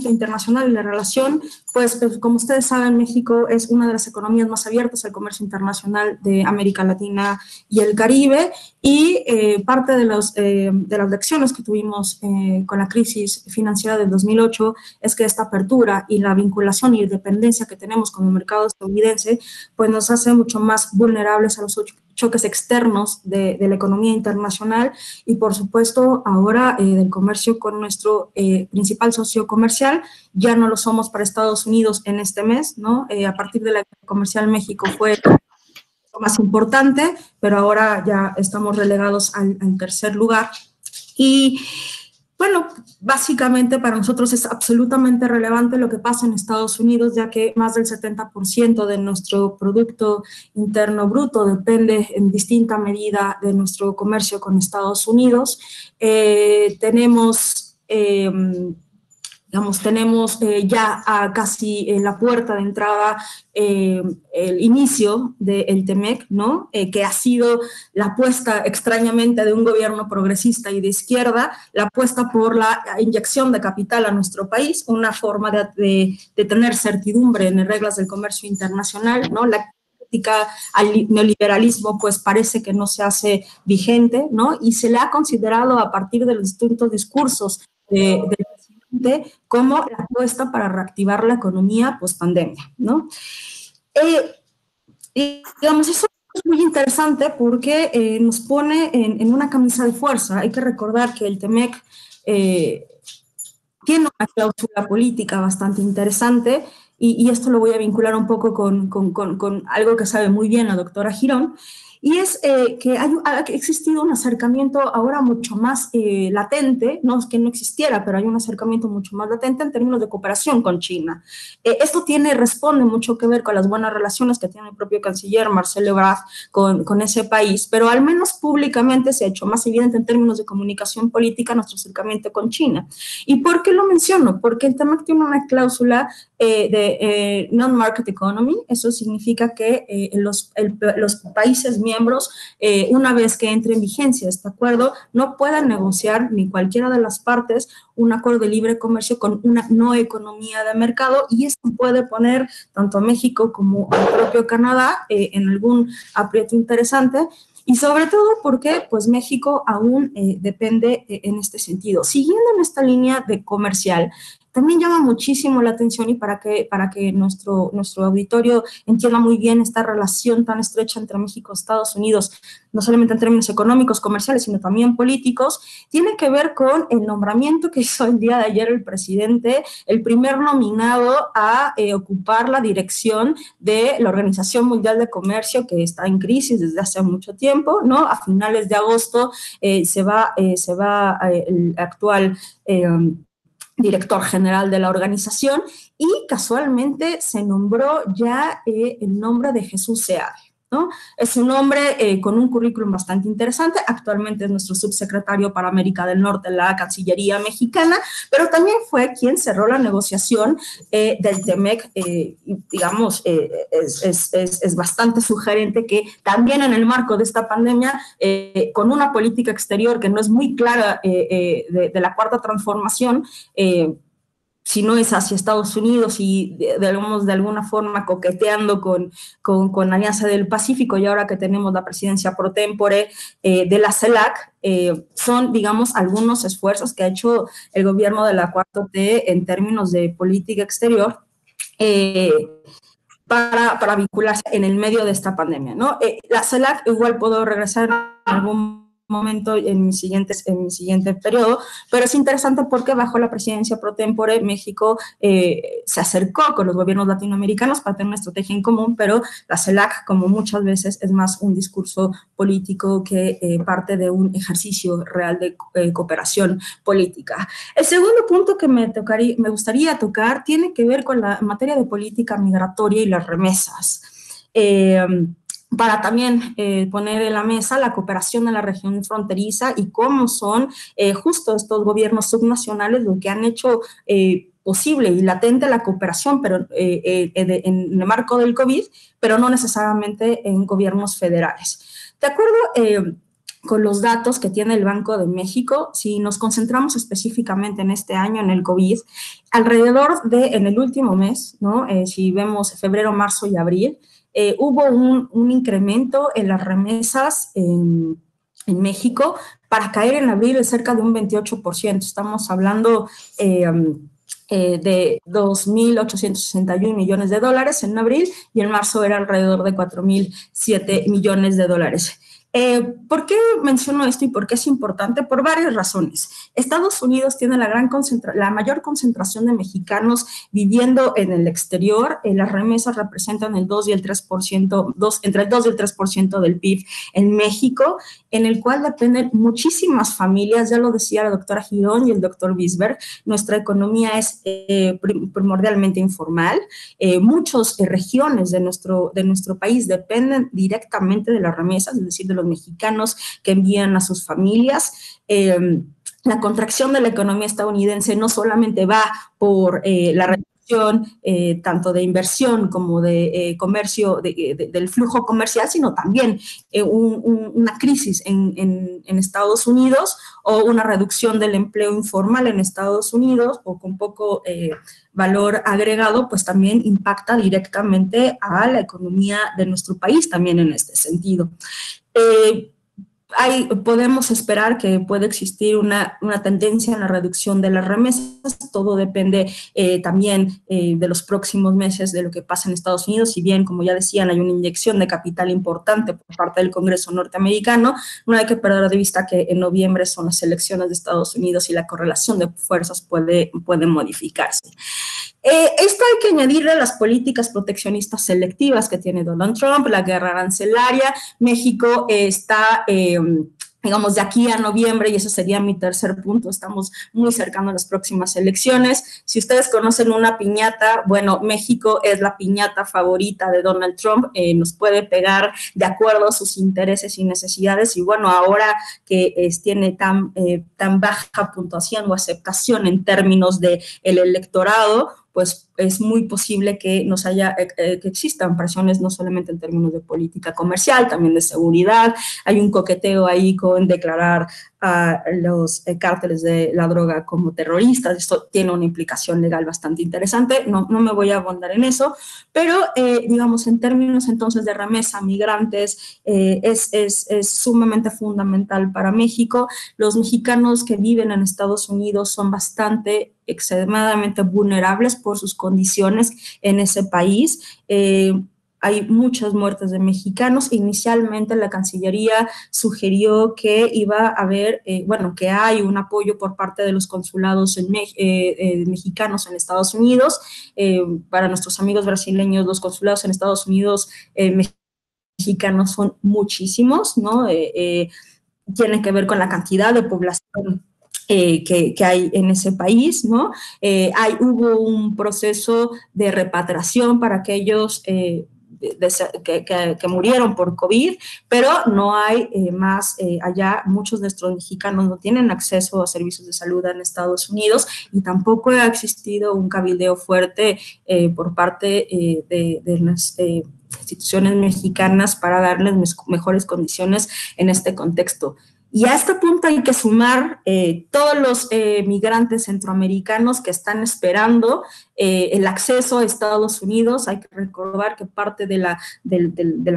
internacional y la relación, pues como ustedes saben, México es una de las economías más abiertas al comercio internacional de América Latina y el Caribe, y parte de las lecciones que tuvimos con la crisis financiera del 2008 es que esta apertura y la vinculación y dependencia que tenemos con el mercado estadounidense, pues nos hace mucho más vulnerables a los choques externos de la economía internacional y, por supuesto, ahora del comercio con nuestro principal socio comercial. Ya no lo somos para Estados Unidos en este mes, ¿no? A partir de la guerra comercial, México fue lo más importante, pero ahora ya estamos relegados al tercer lugar. Y bueno, básicamente para nosotros es absolutamente relevante lo que pasa en Estados Unidos, ya que más del 70% de nuestro Producto Interno Bruto depende en distinta medida de nuestro comercio con Estados Unidos. Tenemos ya casi en la puerta de entrada el inicio del TEMEC, ¿no? Que ha sido la apuesta extrañamente de un gobierno progresista y de izquierda, la apuesta por la inyección de capital a nuestro país, una forma de tener certidumbre en las reglas del comercio internacional, ¿no? La crítica al neoliberalismo pues parece que no se hace vigente, ¿no? Y se le ha considerado a partir de los distintos discursos del presidente como la apuesta para reactivar la economía post-pandemia, ¿no? Y digamos, eso es muy interesante porque nos pone en una camisa de fuerza. Hay que recordar que el TEMEC tiene una cláusula política bastante interesante y esto lo voy a vincular un poco con algo que sabe muy bien la doctora Girón, y es que ha existido un acercamiento ahora mucho más latente, no es que no existiera, pero hay un acercamiento mucho más latente en términos de cooperación con China. Esto responde mucho que ver con las buenas relaciones que tiene el propio canciller Marcelo Ebrard con ese país, pero al menos públicamente se ha hecho más evidente en términos de comunicación política nuestro acercamiento con China. ¿Y por qué lo menciono? Porque el TEMEC tiene una cláusula de non-market economy. Eso significa que los países miembros, una vez que entre en vigencia este acuerdo, no puedan negociar ni cualquiera de las partes un acuerdo de libre comercio con una no economía de mercado, y esto puede poner tanto a México como al propio Canadá en algún aprieto interesante. Y sobre todo porque pues México aún depende en este sentido. Siguiendo en esta línea de comercial, también llama muchísimo la atención, y para que nuestro auditorio entienda muy bien esta relación tan estrecha entre México y Estados Unidos, no solamente en términos económicos, comerciales, sino también políticos, tiene que ver con el nombramiento que hizo el día de ayer el presidente, el primer nominado a ocupar la dirección de la Organización Mundial de Comercio, que está en crisis desde hace mucho tiempo, ¿no? A finales de agosto se va el actual director general de la organización, y casualmente se nombró ya el nombre de Jesús Seade, ¿no? Es un hombre con un currículum bastante interesante. Actualmente es nuestro subsecretario para América del Norte en la Cancillería mexicana, pero también fue quien cerró la negociación del TEMEC. Digamos, es bastante sugerente que también en el marco de esta pandemia, con una política exterior que no es muy clara de la Cuarta Transformación, si no es hacia Estados Unidos y de alguna forma coqueteando con la Alianza del Pacífico, y ahora que tenemos la presidencia pro tempore de la CELAC, son, digamos, algunos esfuerzos que ha hecho el gobierno de la 4T en términos de política exterior para vincularse en el medio de esta pandemia, ¿no? La CELAC, igual puedo regresar en algún momento en mi siguiente periodo, pero es interesante porque bajo la presidencia pro tempore México se acercó con los gobiernos latinoamericanos para tener una estrategia en común, pero la CELAC, como muchas veces, es más un discurso político que parte de un ejercicio real de cooperación política. El segundo punto que me gustaría tocar tiene que ver con la materia de política migratoria y las remesas. Para también poner en la mesa la cooperación en la región fronteriza y cómo son justo estos gobiernos subnacionales lo que han hecho posible y latente la cooperación, pero en el marco del COVID, pero no necesariamente en gobiernos federales. De acuerdo con los datos que tiene el Banco de México, si nos concentramos específicamente en este año, en el COVID, alrededor en el último mes, ¿no? Si vemos febrero, marzo y abril, hubo un incremento en las remesas en México para caer en abril de cerca de un 28%. Estamos hablando de 2.861 millones de dólares en abril y en marzo era alrededor de 4.007 millones de dólares. ¿Por qué menciono esto y por qué es importante? Por varias razones. Estados Unidos tiene la mayor concentración de mexicanos viviendo en el exterior. Las remesas representan el 2 y el 3%, entre el 2 y el 3% del PIB en México, en el cual dependen muchísimas familias. Ya lo decía la doctora Girón y el doctor Bisberg. Nuestra economía es primordialmente informal. Muchas regiones de nuestro país dependen directamente de las remesas, es decir, de los mexicanos que envían a sus familias. La contracción de la economía estadounidense no solamente va por la reducción tanto de inversión como de comercio, del flujo comercial, sino también una crisis en Estados Unidos o una reducción del empleo informal en Estados Unidos o con poco valor agregado, pues también impacta directamente a la economía de nuestro país también en este sentido. Podemos esperar que pueda existir una tendencia en la reducción de las remesas. Todo depende también de los próximos meses de lo que pasa en Estados Unidos. Si bien, como ya decían, hay una inyección de capital importante por parte del Congreso norteamericano, no hay que perder de vista que en noviembre son las elecciones de Estados Unidos y la correlación de fuerzas puede modificarse. Esto hay que añadirle a las políticas proteccionistas selectivas que tiene Donald Trump, la guerra arancelaria. México está, digamos, de aquí a noviembre, y ese sería mi tercer punto, estamos muy cercanos a las próximas elecciones. Si ustedes conocen una piñata, bueno, México es la piñata favorita de Donald Trump, nos puede pegar de acuerdo a sus intereses y necesidades, y bueno, ahora que tiene tan baja puntuación o aceptación en términos del electorado, pues es muy posible que que existan presiones no solamente en términos de política comercial, también de seguridad. Hay un coqueteo ahí con declarar a los cárteles de la droga como terroristas. Esto tiene una implicación legal bastante interesante. No me voy a abundar en eso, pero digamos, en términos entonces de remesa migrantes, es sumamente fundamental para México. Los mexicanos que viven en Estados Unidos son extremadamente vulnerables por sus condiciones en ese país. Hay muchas muertes de mexicanos. Inicialmente la Cancillería sugirió que iba a haber, que hay un apoyo por parte de los consulados mexicanos en Estados Unidos. Para nuestros amigos brasileños, los consulados en Estados Unidos mexicanos son muchísimos, ¿no? Tiene que ver con la cantidad de población que hay en ese país, ¿no? Hubo un proceso de repatriación para aquellos que murieron por COVID, pero no hay más allá. Muchos de nuestros mexicanos no tienen acceso a servicios de salud en Estados Unidos y tampoco ha existido un cabildeo fuerte por parte de las instituciones mexicanas para darles mejores condiciones en este contexto. Y a este punto hay que sumar todos los migrantes centroamericanos que están esperando el acceso a Estados Unidos. Hay que recordar que parte del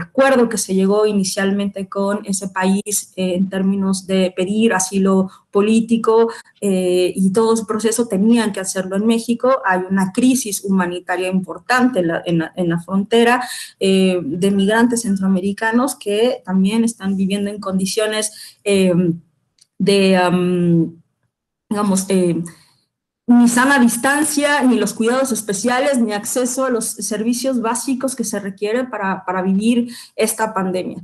acuerdo que se llegó inicialmente con ese país en términos de pedir asilo político y todo ese proceso tenían que hacerlo en México. Hay una crisis humanitaria importante en la frontera de migrantes centroamericanos que también están viviendo en condiciones digamos, ni sana distancia, ni los cuidados especiales, ni acceso a los servicios básicos que se requieren para vivir esta pandemia.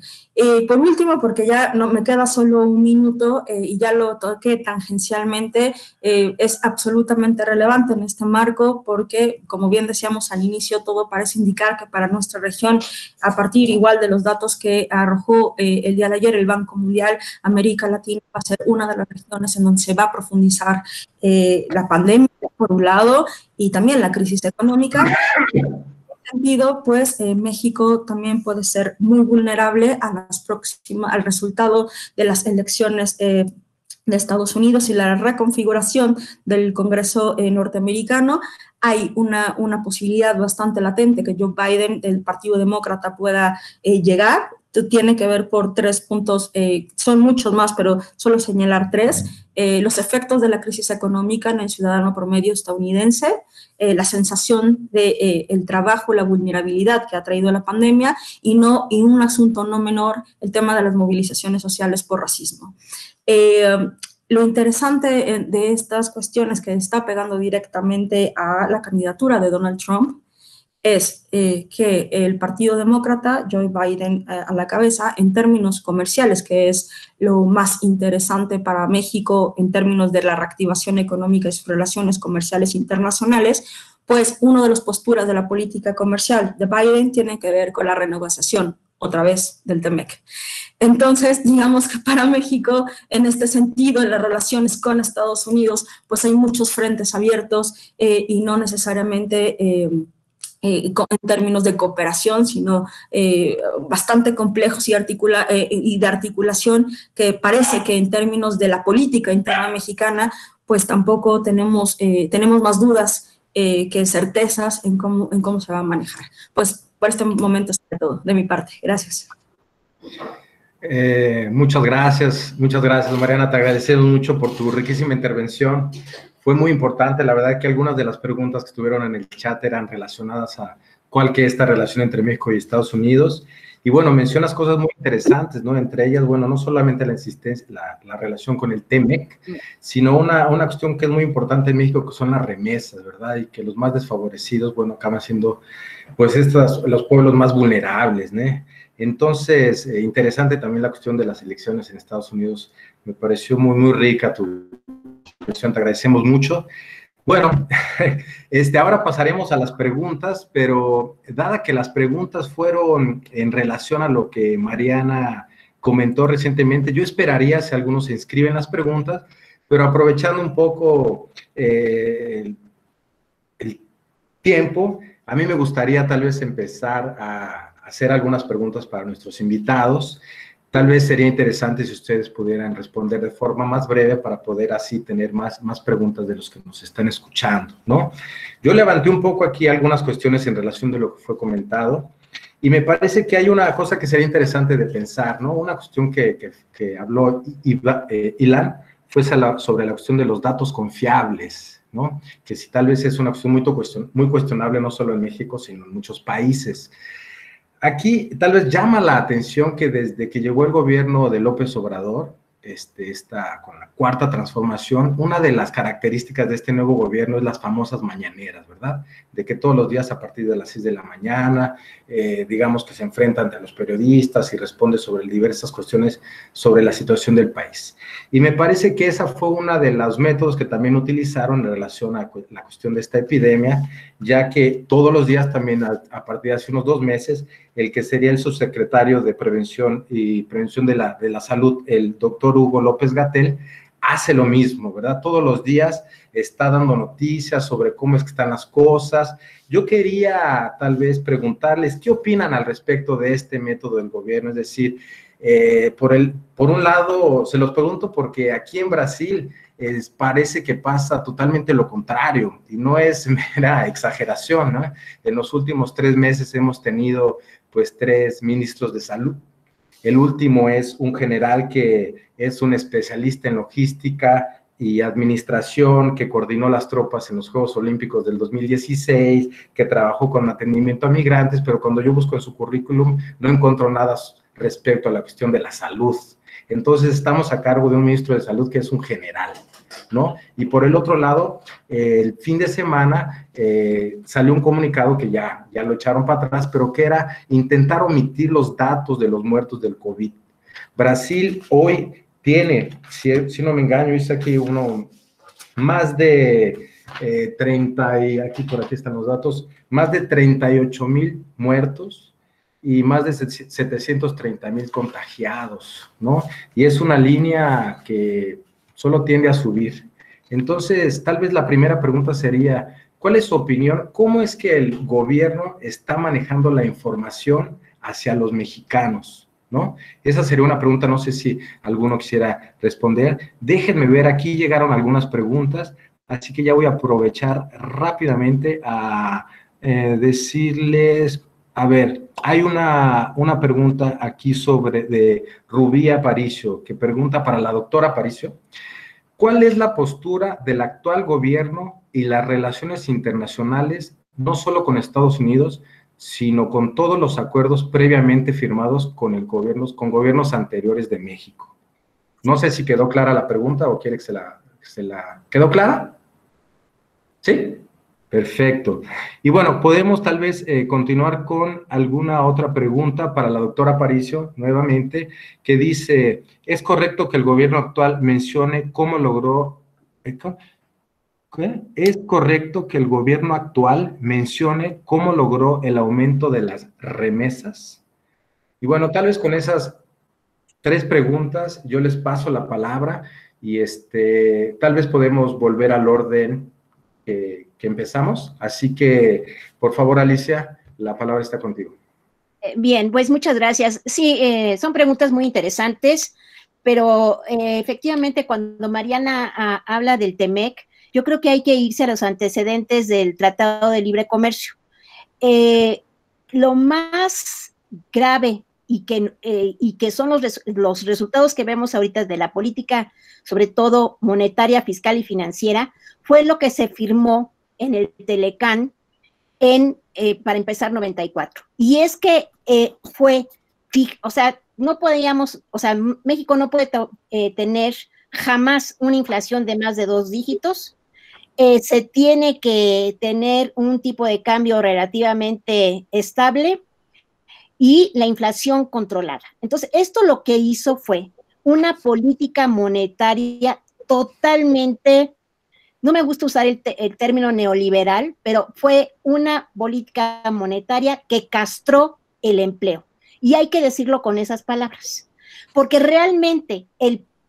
Por último, porque ya no me queda solo un minuto y ya lo toqué tangencialmente, es absolutamente relevante en este marco porque, como bien decíamos al inicio, todo parece indicar que para nuestra región, a partir igual de los datos que arrojó el día de ayer el Banco Mundial, América Latina va a ser una de las regiones en donde se va a profundizar la pandemia, por un lado, y también la crisis económica. En ese sentido, pues México también puede ser muy vulnerable a al resultado de las elecciones de Estados Unidos y la reconfiguración del Congreso norteamericano. Hay una posibilidad bastante latente que Joe Biden, del Partido Demócrata, pueda llegar. Tiene que ver por 3 puntos, son muchos más, pero solo señalar 3. Los efectos de la crisis económica en el ciudadano promedio estadounidense, la sensación de el trabajo, la vulnerabilidad que ha traído la pandemia y un asunto no menor, el tema de las movilizaciones sociales por racismo. Lo interesante de estas cuestiones que está pegando directamente a la candidatura de Donald Trump es que el Partido Demócrata, Joe Biden a la cabeza, en términos comerciales, que es lo más interesante para México en términos de la reactivación económica y sus relaciones comerciales internacionales, pues una de las posturas de la política comercial de Biden tiene que ver con la renegociación, otra vez, del TEMEC. Entonces, digamos que para México, en este sentido, en las relaciones con Estados Unidos, pues hay muchos frentes abiertos y no necesariamente en términos de cooperación, sino bastante complejos y de articulación, que parece que en términos de la política interna mexicana, pues tampoco tenemos más dudas que certezas en cómo se va a manejar. Pues por este momento es todo de mi parte. Gracias. Muchas gracias, Mariana, te agradecemos mucho por tu riquísima intervención. Fue muy importante, la verdad que algunas de las preguntas que estuvieron en el chat eran relacionadas a cuál que es esta relación entre México y Estados Unidos. Y bueno, mencionas cosas muy interesantes, ¿no? Entre ellas, bueno, no solamente la insistencia, la relación con el TEMEC, sino una cuestión que es muy importante en México, que son las remesas, ¿verdad? Y que los más desfavorecidos, bueno, acaban siendo, pues, los pueblos más vulnerables, ¿no? Entonces, interesante también la cuestión de las elecciones en Estados Unidos. Me pareció muy, muy rica tu presentación, te agradecemos mucho. Bueno, ahora pasaremos a las preguntas, pero dada que las preguntas fueron en relación a lo que Mariana comentó recientemente, yo esperaría si algunos se inscriben las preguntas, pero aprovechando un poco el tiempo, a mí me gustaría tal vez empezar a hacer algunas preguntas para nuestros invitados. Tal vez sería interesante si ustedes pudieran responder de forma más breve para poder así tener más preguntas de los que nos están escuchando, ¿no? Yo levanté un poco aquí algunas cuestiones en relación de lo que fue comentado y me parece que hay una cosa que sería interesante de pensar, ¿no? Una cuestión que habló Ilan fue sobre la cuestión de los datos confiables, ¿no? Que si tal vez es una cuestión muy cuestionable no solo en México, sino en muchos países. Aquí tal vez llama la atención que desde que llegó el gobierno de López Obrador, con la cuarta transformación, una de las características de este nuevo gobierno es las famosas mañaneras, ¿verdad? De que todos los días a partir de las 6 de la mañana, digamos que se enfrenta ante los periodistas y responde sobre diversas cuestiones sobre la situación del país. Y me parece que esa fue una de los métodos que también utilizaron en relación a la cuestión de esta epidemia, ya que todos los días también, a partir de hace unos 2 meses, el que sería el subsecretario de Prevención de la Salud, el doctor Hugo López-Gatell, hace lo mismo, ¿verdad? Todos los días está dando noticias sobre cómo es que están las cosas. Yo quería tal vez preguntarles qué opinan al respecto de este método del gobierno, es decir, por un lado, se los pregunto porque aquí en Brasil parece que pasa totalmente lo contrario, y no es mera exageración, ¿no? En los últimos 3 meses hemos tenido, pues, 3 ministros de salud. El último es un general que es un especialista en logística y administración, que coordinó las tropas en los Juegos Olímpicos del 2016, que trabajó con atendimiento a migrantes, pero cuando yo busco en su currículum no encuentro nada respecto a la cuestión de la salud. Entonces estamos a cargo de un ministro de salud que es un general, ¿no? Y por el otro lado, el fin de semana salió un comunicado que ya lo echaron para atrás, pero que era intentar omitir los datos de los muertos del COVID. Brasil hoy tiene, si no me engaño, hice aquí uno, más de 30, y por aquí están los datos, más de 38,000 muertos y más de 730,000 contagiados, ¿no? Y es una línea que solo tiende a subir. Entonces, tal vez la primera pregunta sería, ¿cuál es su opinión? ¿Cómo es que el gobierno está manejando la información hacia los mexicanos, ¿no? Esa sería una pregunta, no sé si alguno quisiera responder. Déjenme ver, aquí llegaron algunas preguntas, así que ya voy a aprovechar rápidamente a decirles, a ver, hay una pregunta aquí de Rubí Aparicio, que pregunta para la doctora Aparicio, ¿cuál es la postura del actual gobierno y las relaciones internacionales, no solo con Estados Unidos, sino con todos los acuerdos previamente firmados con gobiernos anteriores de México? No sé si quedó clara la pregunta o quiere que se la... ¿Quedó clara? ¿Sí? Perfecto. Y bueno, podemos tal vez continuar con alguna otra pregunta para la doctora Aparicio, nuevamente, que dice, ¿es correcto que el gobierno actual mencione cómo logró... ¿Es correcto que el gobierno actual mencione cómo logró el aumento de las remesas? Y bueno, tal vez con esas 3 preguntas yo les paso la palabra y tal vez podemos volver al orden que empezamos. Así que, por favor, Alicia, la palabra está contigo. Bien, pues muchas gracias. Sí, son preguntas muy interesantes, pero efectivamente cuando Mariana habla del TEMEC, yo creo que hay que irse a los antecedentes del Tratado de Libre Comercio. Lo más grave y que son los resultados que vemos ahorita de la política, sobre todo monetaria, fiscal y financiera, fue lo que se firmó en el Telecán para empezar 94. Y es que no podíamos, México no puede tener jamás una inflación de más de 2 dígitos. Se tiene que tener un tipo de cambio relativamente estable y la inflación controlada. Entonces, esto lo que hizo fue una política monetaria totalmente, no me gusta usar el término neoliberal, pero fue una política monetaria que castró el empleo. Y hay que decirlo con esas palabras, porque realmente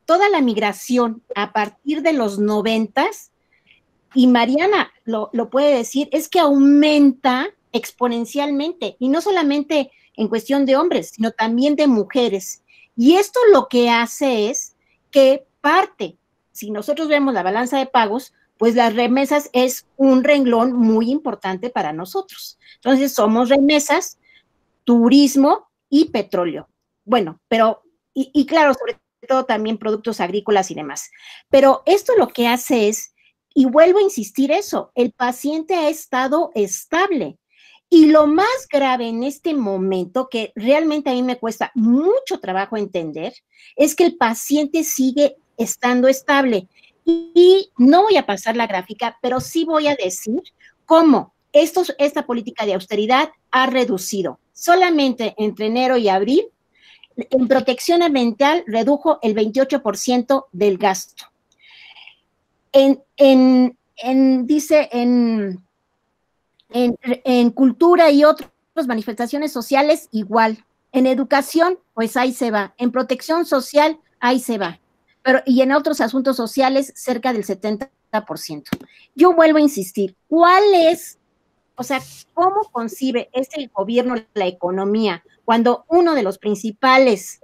toda la migración a partir de los 90s, y Mariana lo puede decir, es que aumenta exponencialmente, y no solamente en cuestión de hombres, sino también de mujeres. Y esto lo que hace es que si nosotros vemos la balanza de pagos, pues las remesas es un renglón muy importante para nosotros. Entonces, somos remesas, turismo y petróleo. Bueno, pero, y claro, sobre todo también productos agrícolas y demás. Pero esto lo que hace es, y vuelvo a insistir eso, el paciente ha estado estable. Y lo más grave en este momento, que realmente a mí me cuesta mucho trabajo entender, es que el paciente sigue estando estable. Y no voy a pasar la gráfica, pero sí voy a decir cómo esta política de austeridad ha reducido. Solamente entre enero y abril, en protección ambiental redujo el 28% del gasto. En cultura y otras manifestaciones sociales, igual. En educación, pues ahí se va. En protección social, ahí se va. Y en otros asuntos sociales, cerca del 70%. Yo vuelvo a insistir, ¿cómo concibe este gobierno la economía cuando uno de los principales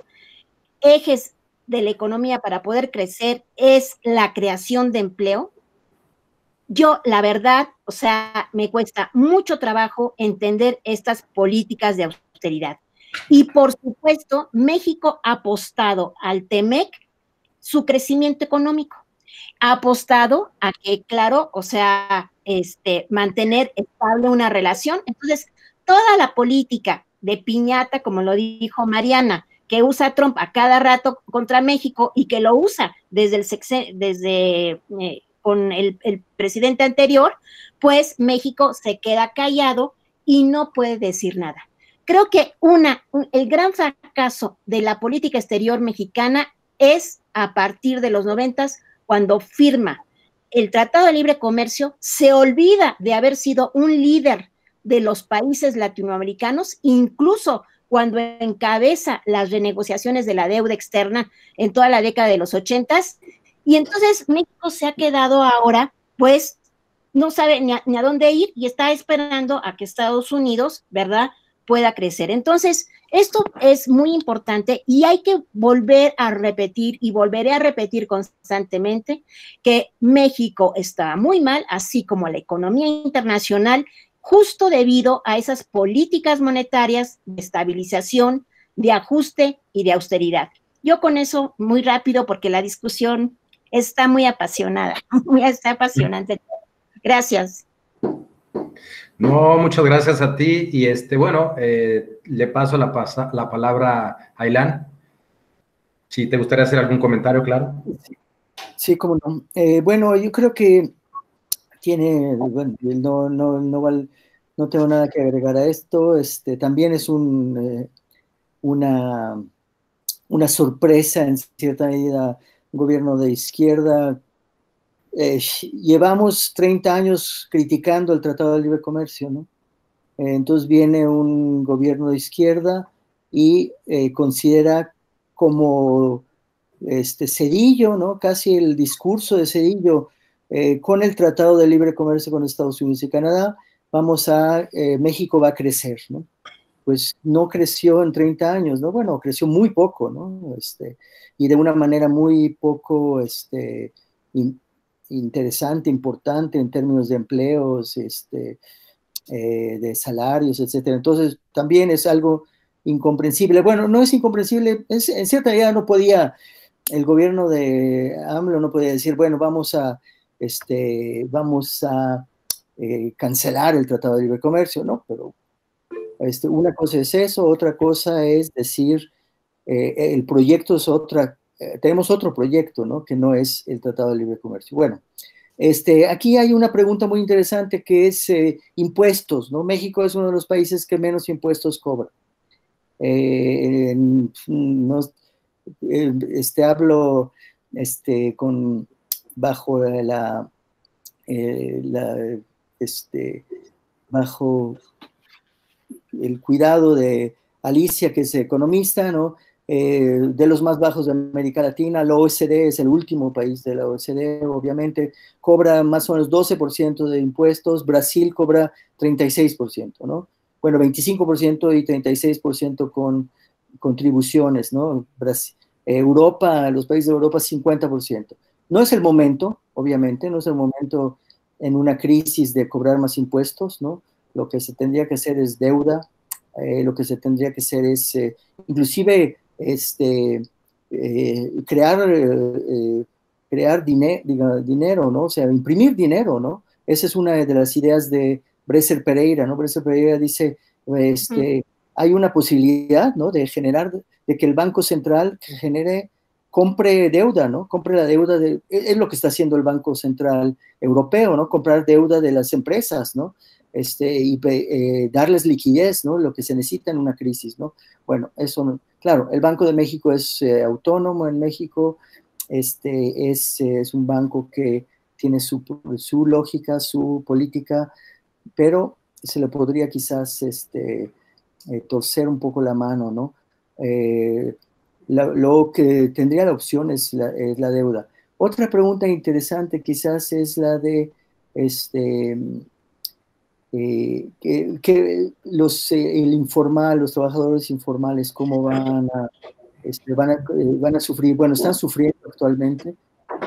ejes de la economía para poder crecer es la creación de empleo? Yo, la verdad, me cuesta mucho trabajo entender estas políticas de austeridad. Y por supuesto, México ha apostado al TEMEC su crecimiento económico. Ha apostado a que, claro, o sea, mantener estable una relación. Entonces, toda la política de piñata, como lo dijo Mariana, que usa Trump a cada rato contra México y que lo usa con el presidente anterior, pues México se queda callado y no puede decir nada. Creo que el gran fracaso de la política exterior mexicana es a partir de los 90s, cuando firma el Tratado de Libre Comercio, se olvida de haber sido un líder de los países latinoamericanos, incluso cuando encabeza las renegociaciones de la deuda externa en toda la década de los 80s, y entonces México se ha quedado ahora, pues, no sabe ni a dónde ir y está esperando a que Estados Unidos, ¿verdad?, pueda crecer. Entonces, esto es muy importante y hay que volver a repetir, y volveré a repetir constantemente, que México está muy mal, así como la economía internacional, justo debido a esas políticas monetarias de estabilización, de ajuste y de austeridad. Yo con eso muy rápido, porque la discusión está muy apasionada, está apasionante. Gracias. No, muchas gracias a ti. Y bueno, le paso la palabra a Ailán. Si te gustaría hacer algún comentario, claro. Sí, cómo no. Bueno, yo creo que bueno, no tengo nada que agregar a esto. También es una sorpresa, en cierta medida, un gobierno de izquierda. Llevamos 30 años criticando el Tratado de Libre Comercio, ¿no? Entonces viene un gobierno de izquierda y considera como Zedillo, ¿no? Casi el discurso de Zedillo, con el Tratado de Libre Comercio con Estados Unidos y Canadá, México va a crecer, ¿no? Pues no creció en 30 años, ¿no? Bueno, creció muy poco, ¿no? Y de una manera muy poco interesante, importante en términos de empleos, de salarios, etcétera. Entonces, también es algo incomprensible. Bueno, no es incomprensible, en cierta medida no podía, el gobierno de AMLO no podía decir, bueno, vamos a cancelar el Tratado de Libre Comercio, ¿no? Pero una cosa es eso, otra cosa es decir, el proyecto es tenemos otro proyecto, ¿no? Que no es el Tratado de Libre Comercio. Bueno, aquí hay una pregunta muy interesante que es impuestos, ¿no? México es uno de los países que menos impuestos cobra. Hablo bajo el cuidado de Alicia, que es economista, ¿no? De los más bajos de América Latina. La OECD es el último país de la OECD, obviamente, cobra más o menos 12% de impuestos. Brasil cobra 36%, ¿no? Bueno, 25% y 36% con contribuciones, ¿no? Europa, los países de Europa, 50%. No es el momento, obviamente, no es el momento en una crisis de cobrar más impuestos, ¿no? Lo que se tendría que hacer es deuda, lo que se tendría que hacer es inclusive crear dinero, ¿no? O sea, imprimir dinero, ¿no? Esa es una de las ideas de Bresser Pereira, ¿no? Bresser Pereira dice, hay una posibilidad, ¿no? De que el Banco Central compre deuda, ¿no? Compre la deuda es lo que está haciendo el Banco Central Europeo, ¿no? Comprar deuda de las empresas, ¿no? Y darles liquidez, ¿no? Lo que se necesita en una crisis, ¿no? Bueno, eso, claro, el Banco de México es autónomo en México, es un banco que tiene su lógica, su política, pero se le podría quizás torcer un poco la mano, ¿no? Lo que tendría la opción es la deuda. Otra pregunta interesante quizás es la de los trabajadores informales, ¿cómo van a sufrir? Bueno, están sufriendo actualmente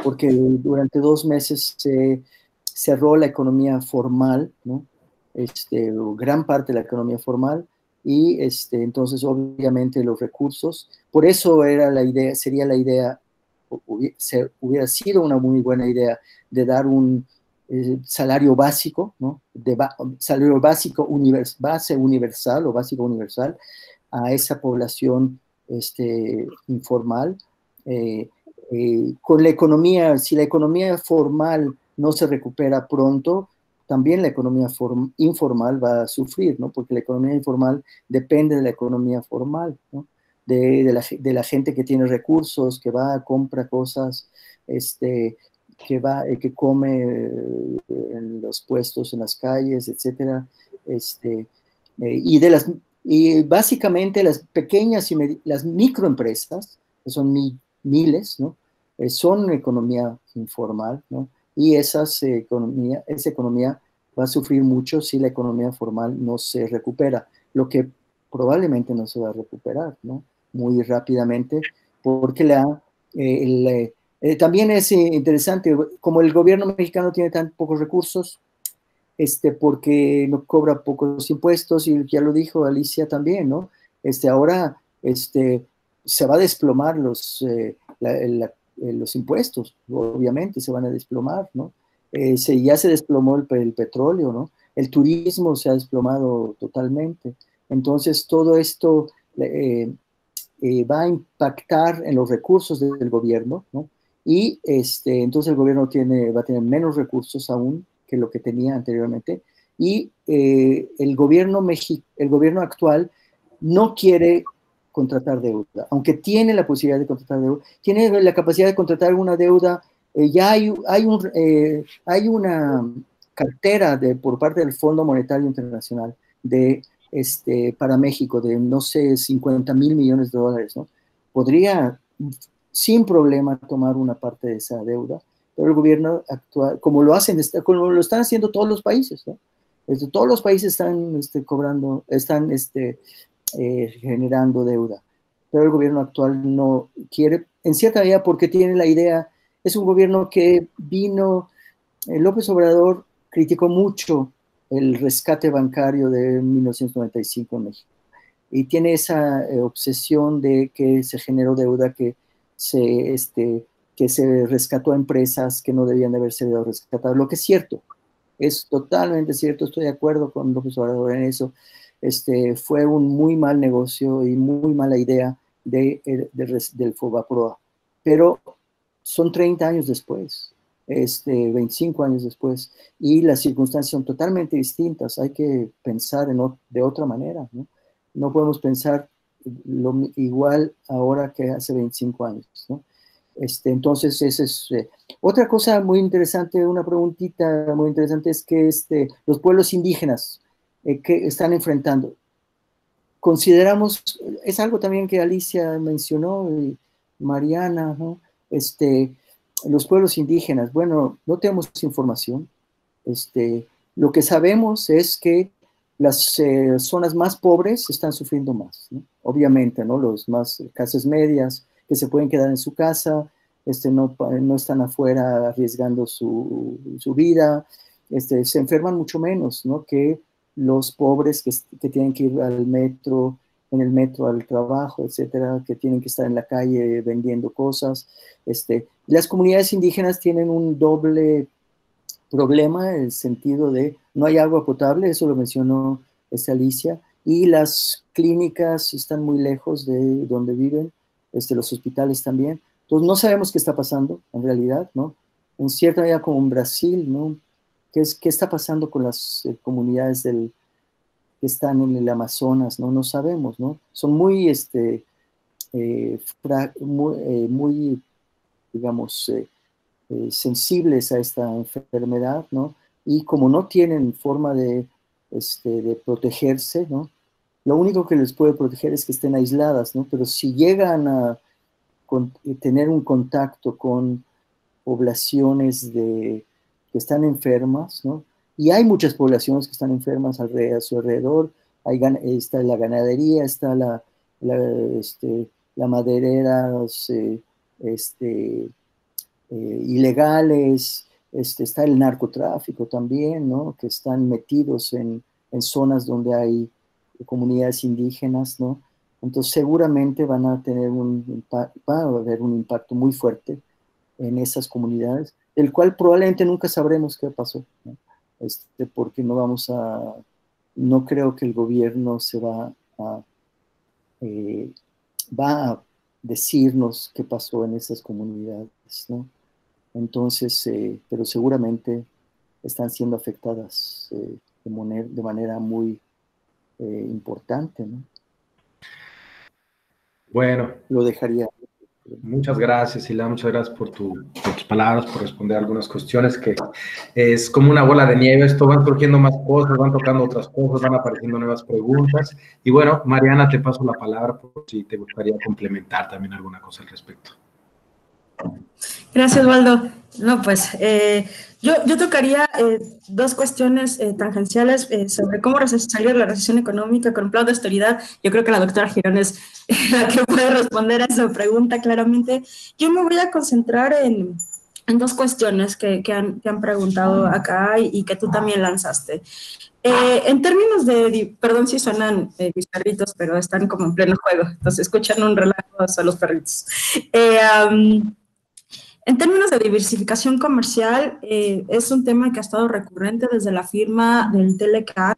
porque durante 2 meses se cerró la economía formal, ¿no? Gran parte de la economía formal, y entonces obviamente los recursos, por eso era la idea, sería la idea, hubiera sido una muy buena idea de dar un salario básico, ¿no? Salario básico base universal o básico universal a esa población informal. Con la economía, si la economía formal no se recupera pronto, también la economía informal va a sufrir, ¿no? Porque la economía informal depende de la economía formal, ¿no? De la gente que tiene recursos, que va, compra cosas, que come en los puestos, en las calles, etcétera, y básicamente las pequeñas y las microempresas, que son miles, ¿no? Son economía informal, ¿no? Y esa economía va a sufrir mucho si la economía formal no se recupera, lo que probablemente no se va a recuperar, ¿no? Muy rápidamente, porque también es interesante, como el gobierno mexicano tiene tan pocos recursos, porque no cobra pocos impuestos, y ya lo dijo Alicia también, ¿no? Ahora se va a desplomar los impuestos, obviamente se van a desplomar, ¿no? Ya se desplomó el petróleo, ¿no? El turismo se ha desplomado totalmente. Entonces, todo esto va a impactar en los recursos del gobierno, ¿no? Y entonces el gobierno va a tener menos recursos aún que lo que tenía anteriormente, y el gobierno actual no quiere contratar deuda, aunque tiene la posibilidad de contratar deuda, tiene la capacidad de contratar una deuda, ya hay una cartera por parte del Fondo Monetario Internacional para México de, no sé, 50,000 millones de dólares, ¿no? Podría sin problema tomar una parte de esa deuda, pero el gobierno actual, como lo están haciendo todos los países, ¿no? Todos los países están generando deuda, pero el gobierno actual no quiere, en cierta medida porque tiene la idea, es un gobierno que López Obrador criticó mucho el rescate bancario de 1995 en México, y tiene esa obsesión de que se generó deuda, que se rescató a empresas que no debían de haberse rescatado, lo que es cierto, es totalmente cierto, estoy de acuerdo con López Obrador en eso. Fue un muy mal negocio y muy mala idea del Fobaproa, pero son 30 años después, 25 años después, y las circunstancias son totalmente distintas, hay que pensar de otra manera, ¿no? No podemos pensar igual ahora que hace 25 años, ¿no? Entonces, esa es otra cosa muy interesante, una preguntita muy interesante, es que los pueblos indígenas que están enfrentando, consideramos, es algo también que Alicia mencionó, y Mariana, ¿no? Los pueblos indígenas, bueno, no tenemos información. Lo que sabemos es que las zonas más pobres están sufriendo más, ¿no? Obviamente, ¿no? Los más clases medias, que se pueden quedar en su casa, no están afuera arriesgando su vida, se enferman mucho menos, ¿no? Que los pobres que tienen que ir en el metro al trabajo, etcétera, que tienen que estar en la calle vendiendo cosas. Las comunidades indígenas tienen un doble problema, en el sentido de no hay agua potable, eso lo mencionó Alicia, y las clínicas están muy lejos de donde viven, los hospitales también. Entonces no sabemos qué está pasando en realidad, ¿no? En cierta medida como en Brasil, ¿no? ¿Qué está pasando con las comunidades que están en el Amazonas? No sabemos, ¿no? Son muy, muy digamos, sensibles a esta enfermedad, ¿no? Y como no tienen forma de protegerse, ¿no? Lo único que les puede proteger es que estén aisladas, ¿no? Pero si llegan a tener un contacto con poblaciones que están enfermas, ¿no? Y hay muchas poblaciones que están enfermas a su alrededor, está la ganadería, está la maderera, ilegales, está el narcotráfico también, ¿no? Que están metidos en zonas donde hay comunidades indígenas, ¿no? Entonces seguramente van a tener va a haber un impacto muy fuerte en esas comunidades, el cual probablemente nunca sabremos qué pasó, ¿no? Porque no creo que el gobierno va a decirnos qué pasó en esas comunidades, ¿no? Entonces, pero seguramente están siendo afectadas de manera muy importante, ¿no? Bueno, lo dejaría. Muchas gracias, Ilan, muchas gracias por tus palabras, por responder algunas cuestiones que es como una bola de nieve, esto van surgiendo más cosas, van tocando otras cosas, van apareciendo nuevas preguntas. Y bueno, Mariana, te paso la palabra por si te gustaría complementar también alguna cosa al respecto. Gracias, Waldo. No, pues yo tocaría dos cuestiones tangenciales sobre cómo salir de la recesión económica con un plan de austeridad. Yo creo que la doctora Girón es la que puede responder a esa pregunta claramente. Yo me voy a concentrar en dos cuestiones que han preguntado acá y que tú también lanzaste. En términos perdón si suenan mis perritos, pero están como en pleno juego, entonces escuchan un relajo a los perritos. En términos de diversificación comercial, es un tema que ha estado recurrente desde la firma del Telecan.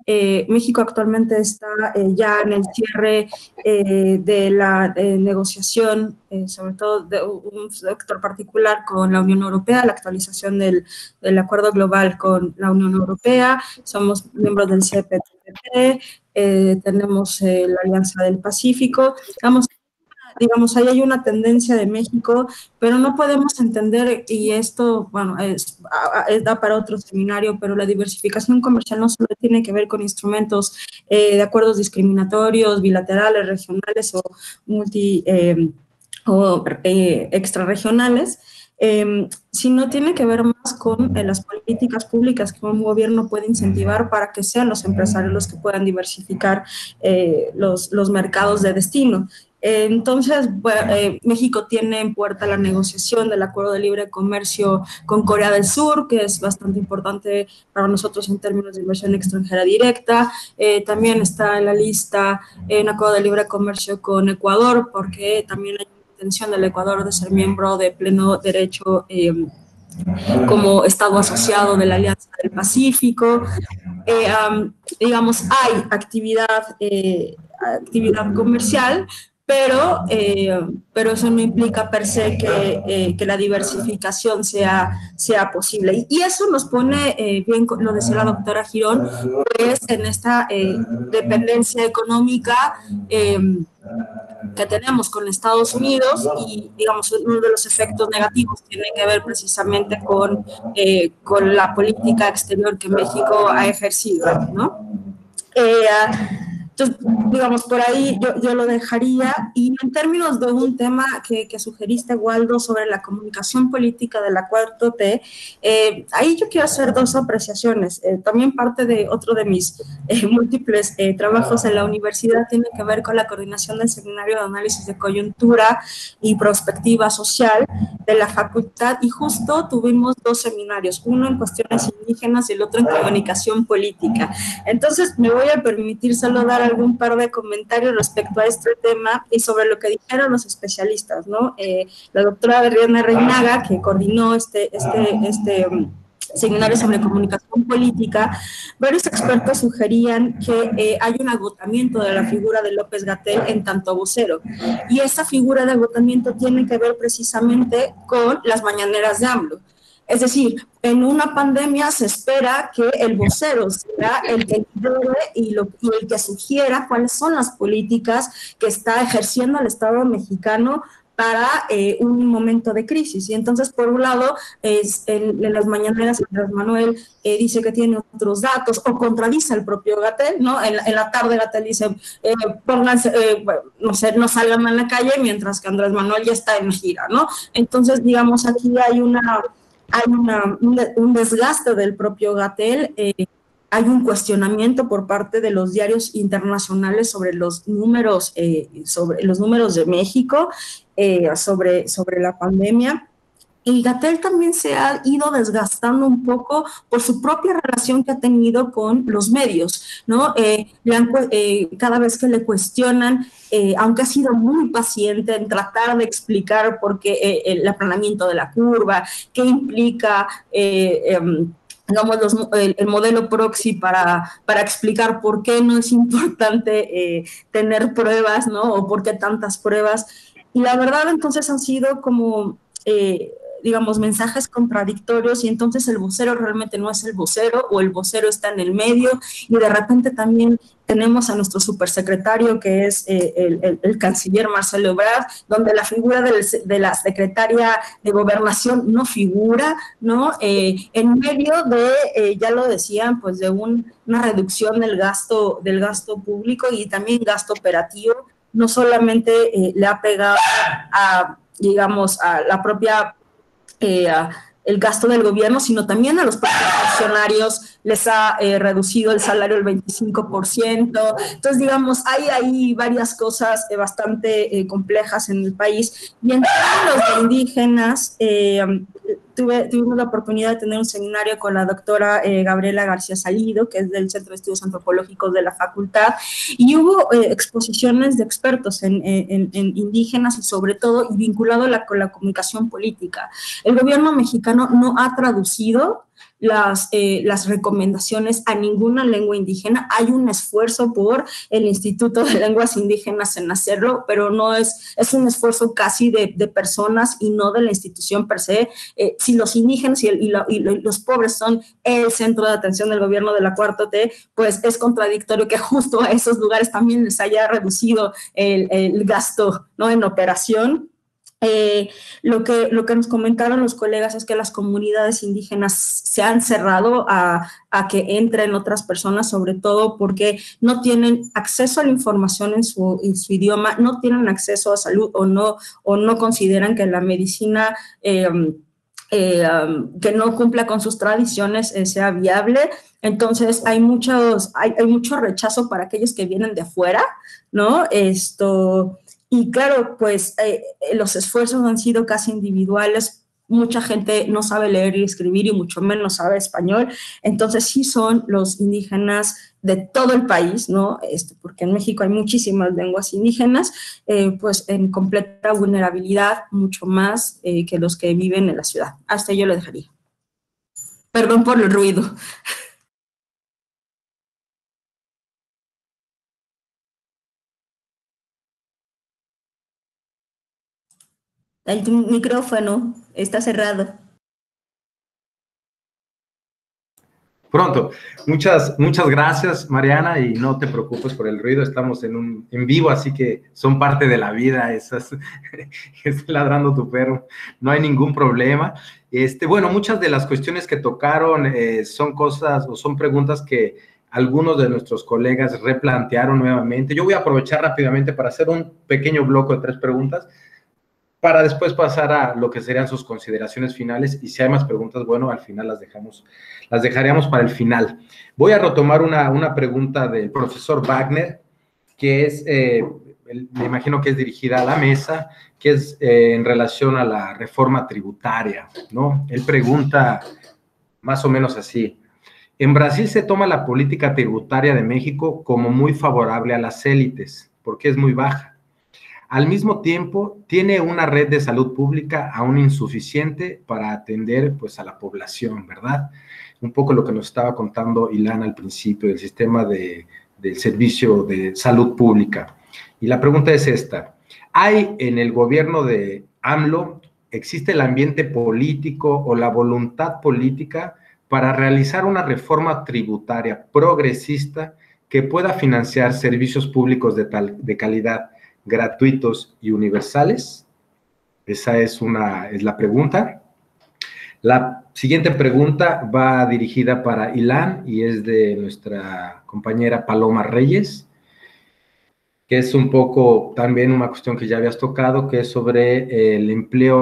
México actualmente está ya en el cierre de la negociación, sobre todo de un sector particular con la Unión Europea, la actualización del acuerdo global con la Unión Europea. Somos miembros del CPTPP, tenemos la Alianza del Pacífico. Digamos, ahí hay una tendencia de México, pero no podemos entender, y esto, bueno, da para otro seminario, pero la diversificación comercial no solo tiene que ver con instrumentos de acuerdos discriminatorios, bilaterales, regionales o extrarregionales, sino tiene que ver más con las políticas públicas que un gobierno puede incentivar para que sean los empresarios los que puedan diversificar los mercados de destino. Entonces, México tiene en puerta la negociación del Acuerdo de Libre Comercio con Corea del Sur, que es bastante importante para nosotros en términos de inversión extranjera directa. También está en la lista un Acuerdo de Libre Comercio con Ecuador, porque también hay intención del Ecuador de ser miembro de pleno derecho como Estado asociado de la Alianza del Pacífico. Digamos, hay actividad comercial, pero eso no implica per se que la diversificación sea posible. Y eso nos pone, bien lo decía la doctora Girón, pues en esta dependencia económica que tenemos con Estados Unidos, y digamos uno de los efectos negativos tiene que ver precisamente con la política exterior que México ha ejercido, ¿no? Entonces, digamos, por ahí yo lo dejaría. Y en términos de un tema que sugeriste, Waldo, sobre la comunicación política de la 4T, ahí yo quiero hacer dos apreciaciones. También parte de otro de mis múltiples trabajos en la universidad tiene que ver con la coordinación del Seminario de Análisis de Coyuntura y Prospectiva Social de la facultad, y justo tuvimos dos seminarios, uno en cuestiones indígenas y el otro en comunicación política. Entonces, me voy a permitir solo dar algún par de comentarios respecto a este tema y sobre lo que dijeron los especialistas, ¿no? La doctora Adriana Reinaga, que coordinó este seminario sobre comunicación política, varios expertos sugerían que hay un agotamiento de la figura de López-Gatell en tanto vocero, y esa figura de agotamiento tiene que ver precisamente con las mañaneras de AMLO. Es decir, en una pandemia se espera que el vocero sea el que lidere y el que sugiera cuáles son las políticas que está ejerciendo el Estado mexicano para un momento de crisis. Y entonces, por un lado, en las mañaneras, Andrés Manuel dice que tiene otros datos, o contradice al propio Gatell, ¿no? En la tarde Gatell dice, pónganse, no sé, no salgan a la calle, mientras que Andrés Manuel ya está en gira, ¿no? Entonces, digamos, aquí hay un desgaste del propio Gatell. Hay un cuestionamiento por parte de los diarios internacionales sobre los números de México, sobre la pandemia. y Gatell también se ha ido desgastando un poco por su propia relación que ha tenido con los medios, ¿no? Cada vez que le cuestionan, aunque ha sido muy paciente en tratar de explicar por qué el aplanamiento de la curva, qué implica digamos, el modelo proxy para explicar por qué no es importante tener pruebas, ¿no? O por qué tantas pruebas. Y la verdad, entonces han sido como, digamos, mensajes contradictorios, y entonces el vocero realmente no es el vocero, o el vocero está en el medio, y de repente también tenemos a nuestro supersecretario, que es el canciller Marcelo Ebrard, donde la figura de la secretaria de Gobernación no figura, ¿no? En medio de, ya lo decían, pues de una reducción del gasto público y también gasto operativo. No solamente le ha pegado a, digamos, a la propia el gasto del gobierno, sino también a los propios funcionarios les ha reducido el salario el 25%. Entonces, digamos, hay ahí varias cosas bastante complejas en el país. Y en términos de indígenas, tuvimos la oportunidad de tener un seminario con la doctora Gabriela García Salido, que es del Centro de Estudios Antropológicos de la Facultad, y hubo exposiciones de expertos en indígenas, y sobre todo y vinculado con la comunicación política. El gobierno mexicano no ha traducido las recomendaciones a ninguna lengua indígena. Hay un esfuerzo por el Instituto de Lenguas Indígenas en hacerlo, pero no es un esfuerzo casi de personas y no de la institución per se. Si los indígenas y los pobres son el centro de atención del gobierno de la 4T, pues es contradictorio que justo a esos lugares también les haya reducido el gasto, ¿no?, en operación. Lo que nos comentaron los colegas es que las comunidades indígenas se han cerrado a que entren otras personas, sobre todo porque no tienen acceso a la información en su idioma, no tienen acceso a salud, o no consideran que la medicina que no cumpla con sus tradiciones sea viable. Entonces hay mucho rechazo para aquellos que vienen de afuera, ¿no? Y claro, pues los esfuerzos han sido casi individuales. Mucha gente no sabe leer y escribir, y mucho menos sabe español. Entonces sí son los indígenas de todo el país, ¿no? Porque en México hay muchísimas lenguas indígenas, pues en completa vulnerabilidad, mucho más que los que viven en la ciudad. Hasta yo lo dejaría. Perdón por el ruido. El micrófono está cerrado. Pronto. Muchas gracias, Mariana, y no te preocupes por el ruido. Estamos en vivo, así que son parte de la vida esas. Está ladrando tu perro. No hay ningún problema. Bueno, muchas de las cuestiones que tocaron son cosas o son preguntas que algunos de nuestros colegas replantearon nuevamente. Yo voy a aprovechar rápidamente para hacer un pequeño bloque de 3 preguntas, para después pasar a lo que serían sus consideraciones finales, y si hay más preguntas, bueno, al final las dejaríamos para el final. Voy a retomar una pregunta del profesor Wagner, que es, me imagino que es dirigida a la mesa, que es en relación a la reforma tributaria, ¿no? Él pregunta más o menos así: en Brasil se toma la política tributaria de México como muy favorable a las élites, porque es muy baja. Al mismo tiempo, tiene una red de salud pública aún insuficiente para atender, pues, a la población, ¿verdad? Un poco lo que nos estaba contando Ilan al principio del sistema del servicio de salud pública. Y la pregunta es esta: ¿hay en el gobierno de AMLO, existe el ambiente político o la voluntad política para realizar una reforma tributaria progresista que pueda financiar servicios públicos de calidad, gratuitos y universales? Esa es la pregunta. La siguiente pregunta va dirigida para Ilan y es de nuestra compañera Paloma Reyes, que es un poco también una cuestión que ya habías tocado, que es sobre el empleo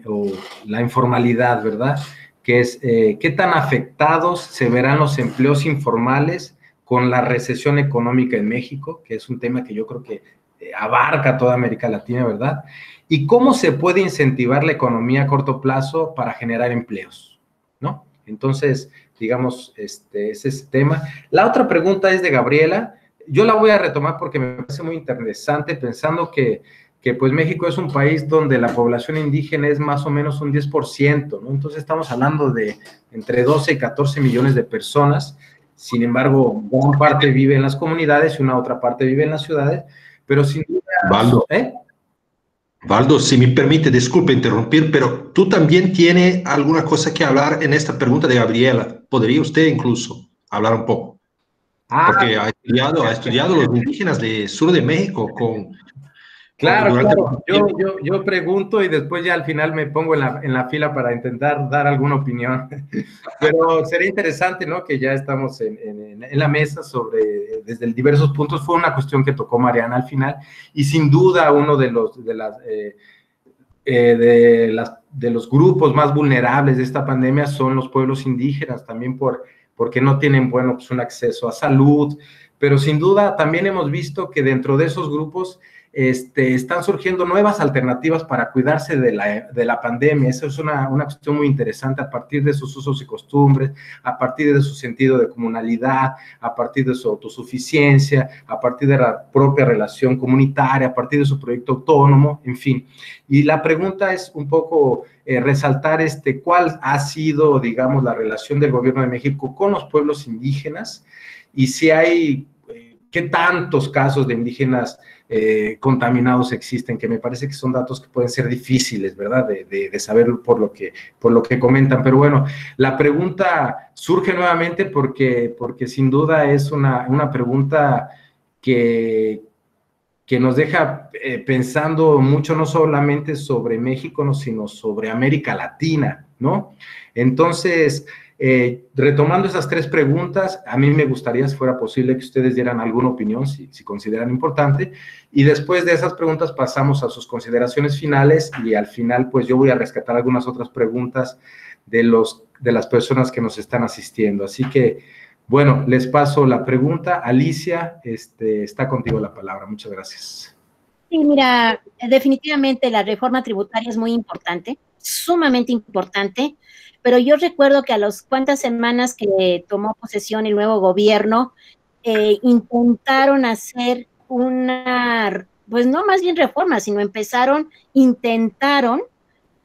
o la informalidad, ¿verdad? Que es, ¿qué tan afectados se verán los empleos informales con la recesión económica en México? Que es un tema que yo creo que abarca toda América Latina, ¿verdad? Y cómo se puede incentivar la economía a corto plazo para generar empleos, ¿no? Entonces, digamos, es ese tema. La otra pregunta es de Gabriela. Yo la voy a retomar porque me parece muy interesante, pensando que pues México es un país donde la población indígena es más o menos un 10%, ¿no? Entonces estamos hablando de entre 12 y 14 millones de personas. Sin embargo, gran parte vive en las comunidades y una otra parte vive en las ciudades, pero sin duda... Valdo, Valdo, si me permite, disculpe interrumpir, pero tú también tienes alguna cosa que hablar en esta pregunta de Gabriela. ¿Podría usted incluso hablar un poco? Porque ha estudiado los indígenas del sur de México Claro, durante claro. Yo pregunto y después ya al final me pongo en la fila para intentar dar alguna opinión. Pero sería interesante, ¿no? Que ya estamos en la mesa sobre, desde diversos puntos. Fue una cuestión que tocó Mariana al final y sin duda uno de los grupos más vulnerables de esta pandemia son los pueblos indígenas, también porque no tienen, bueno, pues un acceso a salud, pero sin duda también hemos visto que dentro de esos grupos están surgiendo nuevas alternativas para cuidarse de la pandemia. Eso es una cuestión muy interesante a partir de sus usos y costumbres, a partir de su sentido de comunalidad, a partir de su autosuficiencia, a partir de la propia relación comunitaria, a partir de su proyecto autónomo, en fin. Y la pregunta es un poco resaltar cuál ha sido, digamos, la relación del gobierno de México con los pueblos indígenas y si hay, qué tantos casos de indígenas contaminados existen, que me parece que son datos que pueden ser difíciles, ¿verdad?, de saber por lo que comentan. Pero bueno, la pregunta surge nuevamente porque sin duda es una pregunta que nos deja pensando mucho, no solamente sobre México, sino sobre América Latina, ¿no? Entonces, retomando esas tres preguntas, a mí me gustaría, si fuera posible, que ustedes dieran alguna opinión, si consideran importante, y después de esas preguntas pasamos a sus consideraciones finales, y al final, pues yo voy a rescatar algunas otras preguntas de las personas que nos están asistiendo. Así que, bueno, les paso la pregunta. Alicia, está contigo la palabra. Muchas gracias. Sí, mira, definitivamente la reforma tributaria es muy importante, sumamente importante, pero yo recuerdo que a las cuantas semanas que tomó posesión el nuevo gobierno, intentaron hacer pues no más bien reforma, sino intentaron,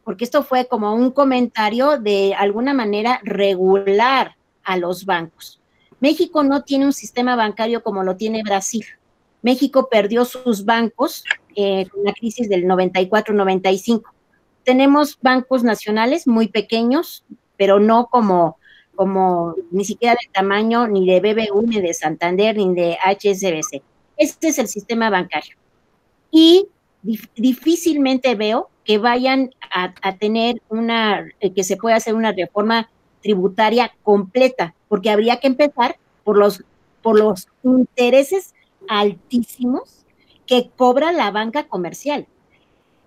porque esto fue como un comentario de alguna manera regular a los bancos. México no tiene un sistema bancario como lo tiene Brasil. México perdió sus bancos con la crisis del 94-95. Tenemos bancos nacionales muy pequeños, pero no como ni siquiera del tamaño ni de BBU, ni de Santander, ni de HSBC. Este es el sistema bancario. Y difícilmente veo que vayan a tener que se pueda hacer una reforma tributaria completa, porque habría que empezar por los intereses altísimos que cobra la banca comercial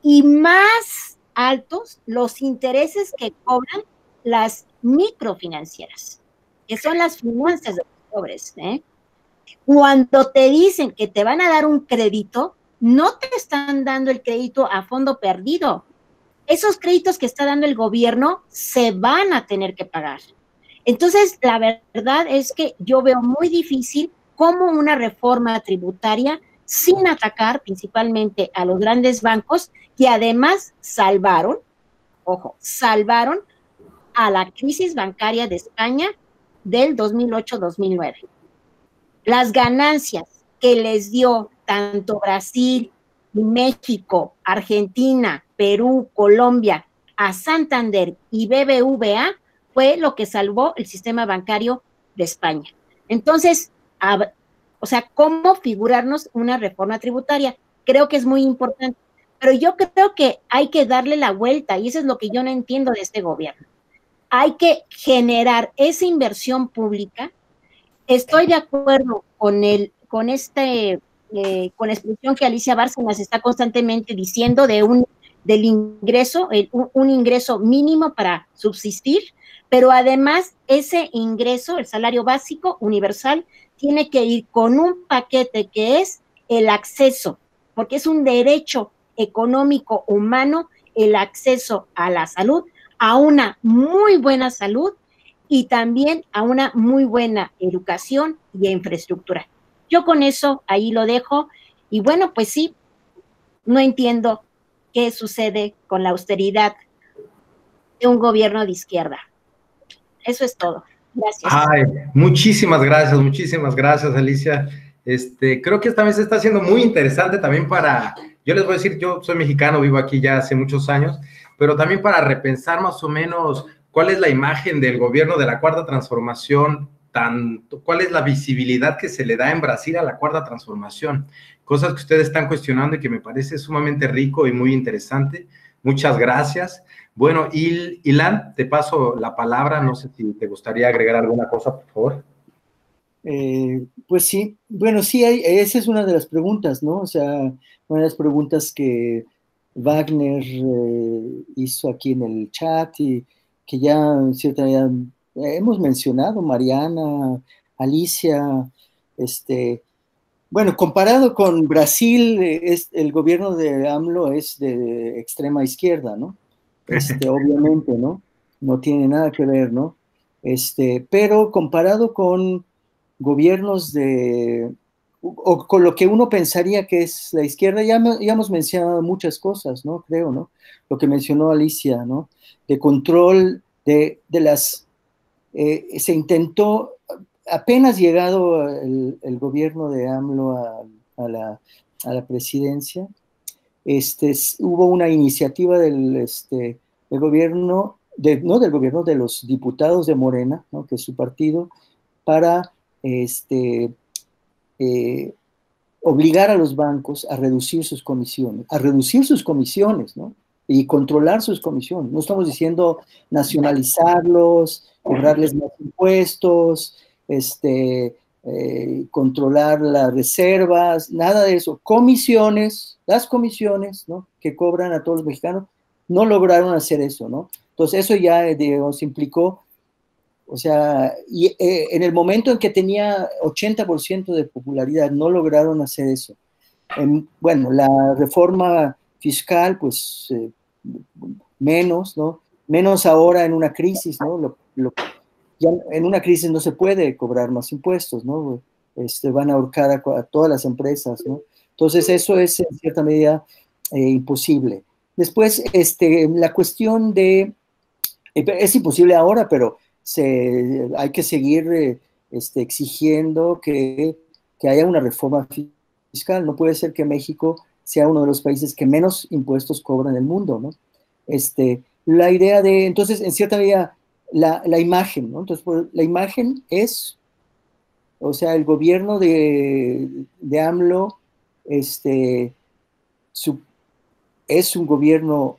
y más altos los intereses que cobran las microfinancieras, que son las finanzas de los pobres. Cuando te dicen que te van a dar un crédito, no te están dando el crédito a fondo perdido. Esos créditos que está dando el gobierno se van a tener que pagar. Entonces, la verdad es que yo veo muy difícil cómo una reforma tributaria, sin atacar principalmente a los grandes bancos, que además salvaron a la crisis bancaria de España del 2008-2009. Las ganancias que les dio tanto Brasil, México, Argentina, Perú, Colombia, a Santander y BBVA fue lo que salvó el sistema bancario de España. Entonces, ¿cómo figurarnos una reforma tributaria? Creo que es muy importante, pero yo creo que hay que darle la vuelta, y eso es lo que yo no entiendo de este gobierno. Hay que generar esa inversión pública. Estoy de acuerdo con la expresión que Alicia Bárcenas está constantemente diciendo del ingreso, un ingreso mínimo para subsistir, pero además ese ingreso, el salario básico universal, tiene que ir con un paquete que es el acceso, porque es un derecho económico humano el acceso a la salud, a una muy buena salud y también a una muy buena educación y infraestructura. Yo con eso ahí lo dejo y bueno, pues sí, no entiendo qué sucede con la austeridad de un gobierno de izquierda. Eso es todo. Gracias. Ay, muchísimas gracias, Alicia. Creo que esta vez está siendo muy interesante también yo les voy a decir, yo soy mexicano, vivo aquí ya hace muchos años, pero también para repensar más o menos cuál es la imagen del gobierno de la Cuarta Transformación, cuál es la visibilidad que se le da en Brasil a la Cuarta Transformación. Cosas que ustedes están cuestionando y que me parece sumamente rico y muy interesante. Muchas gracias. Bueno, Ilan, te paso la palabra, no sé si te gustaría agregar alguna cosa, por favor. Pues sí, bueno, sí, esa es una de las preguntas, ¿no? O sea, una de las preguntas que Wagner hizo aquí en el chat y que ya en cierta medida hemos mencionado, Mariana, Alicia, bueno, comparado con Brasil, el gobierno de AMLO es de extrema izquierda, ¿no? Obviamente, ¿no? No tiene nada que ver, ¿no? Pero comparado con gobiernos o con lo que uno pensaría que es la izquierda, ya hemos mencionado muchas cosas, ¿no? Creo, ¿no? Lo que mencionó Alicia, ¿no? De control de las... se intentó, apenas llegado el gobierno de AMLO a la presidencia, hubo una iniciativa del gobierno, no del gobierno, de los diputados de Morena, ¿no? Que es su partido, para obligar a los bancos a reducir sus comisiones, ¿no? Y controlar sus comisiones. No estamos diciendo nacionalizarlos, cobrarles más impuestos, controlar las reservas, nada de eso. Las comisiones, ¿no? Que cobran a todos los mexicanos, no lograron hacer eso, ¿no? Entonces eso ya, digamos, implicó, o sea, y en el momento en que tenía 80% de popularidad, no lograron hacer eso. Bueno, la reforma fiscal, pues menos, ¿no? Menos ahora en una crisis, ¿no? Ya en una crisis no se puede cobrar más impuestos, ¿no? Van a ahorcar a todas las empresas, ¿no? Entonces eso es en cierta medida imposible. Después, la cuestión es imposible ahora, pero hay que seguir exigiendo que haya una reforma fiscal. No puede ser que México sea uno de los países que menos impuestos cobra en el mundo, ¿no? La idea entonces, en cierta medida, la imagen, ¿no? Entonces, la imagen es, o sea, el gobierno de AMLO, es un gobierno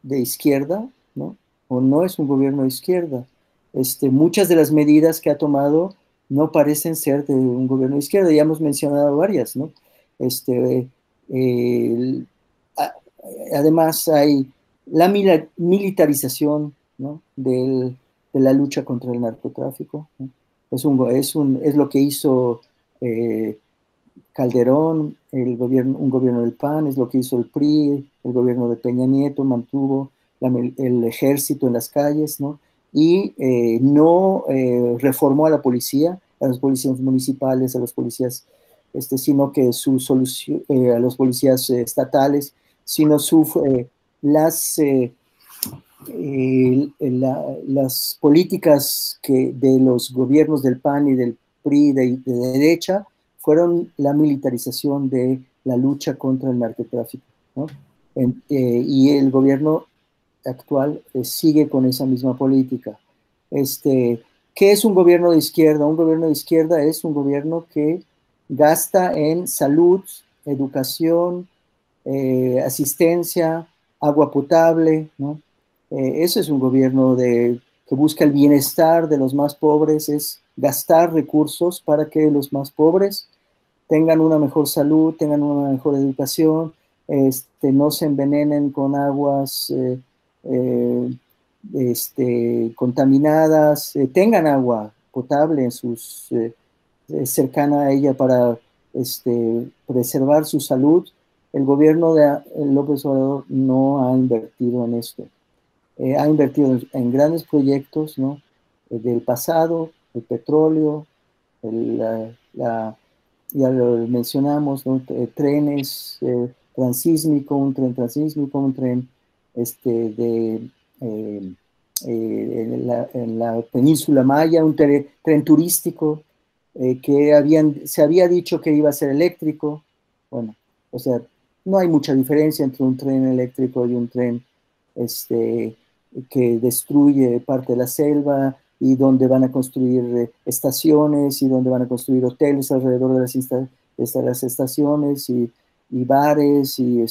de izquierda, ¿no? O no es un gobierno de izquierda. Muchas de las medidas que ha tomado no parecen ser de un gobierno de izquierda, ya hemos mencionado varias, ¿no? Además hay la militarización, ¿no? de la lucha contra el narcotráfico, ¿no? Es lo que hizo Calderón, un gobierno del PAN, es lo que hizo el PRI, el gobierno de Peña Nieto mantuvo el ejército en las calles, ¿no? Y no reformó a las policías municipales, a los policías, sino que a los policías estatales, sino las políticas de los gobiernos del PAN y del PRI de derecha fueron la militarización de la lucha contra el narcotráfico, ¿no? Y el gobierno actual sigue con esa misma política. ¿Qué es un gobierno de izquierda? Un gobierno de izquierda es un gobierno que gasta en salud, educación, asistencia, agua potable, ¿no? Ese es un gobierno que busca el bienestar de los más pobres, es gastar recursos para que los más pobres tengan una mejor salud, tengan una mejor educación, no se envenenen con aguas contaminadas, tengan agua potable cercana a ella para preservar su salud. el gobierno de López Obrador no ha invertido en esto. Ha invertido en grandes proyectos, ¿no? Del pasado, el petróleo, ya lo mencionamos, ¿no? Trenes transísmico, un tren transísmico, un tren en la península Maya, un tren turístico que se había dicho que iba a ser eléctrico. Bueno, o sea, no hay mucha diferencia entre un tren eléctrico y un tren que destruye parte de la selva, y donde van a construir estaciones, y donde van a construir hoteles alrededor de las estaciones, y bares, y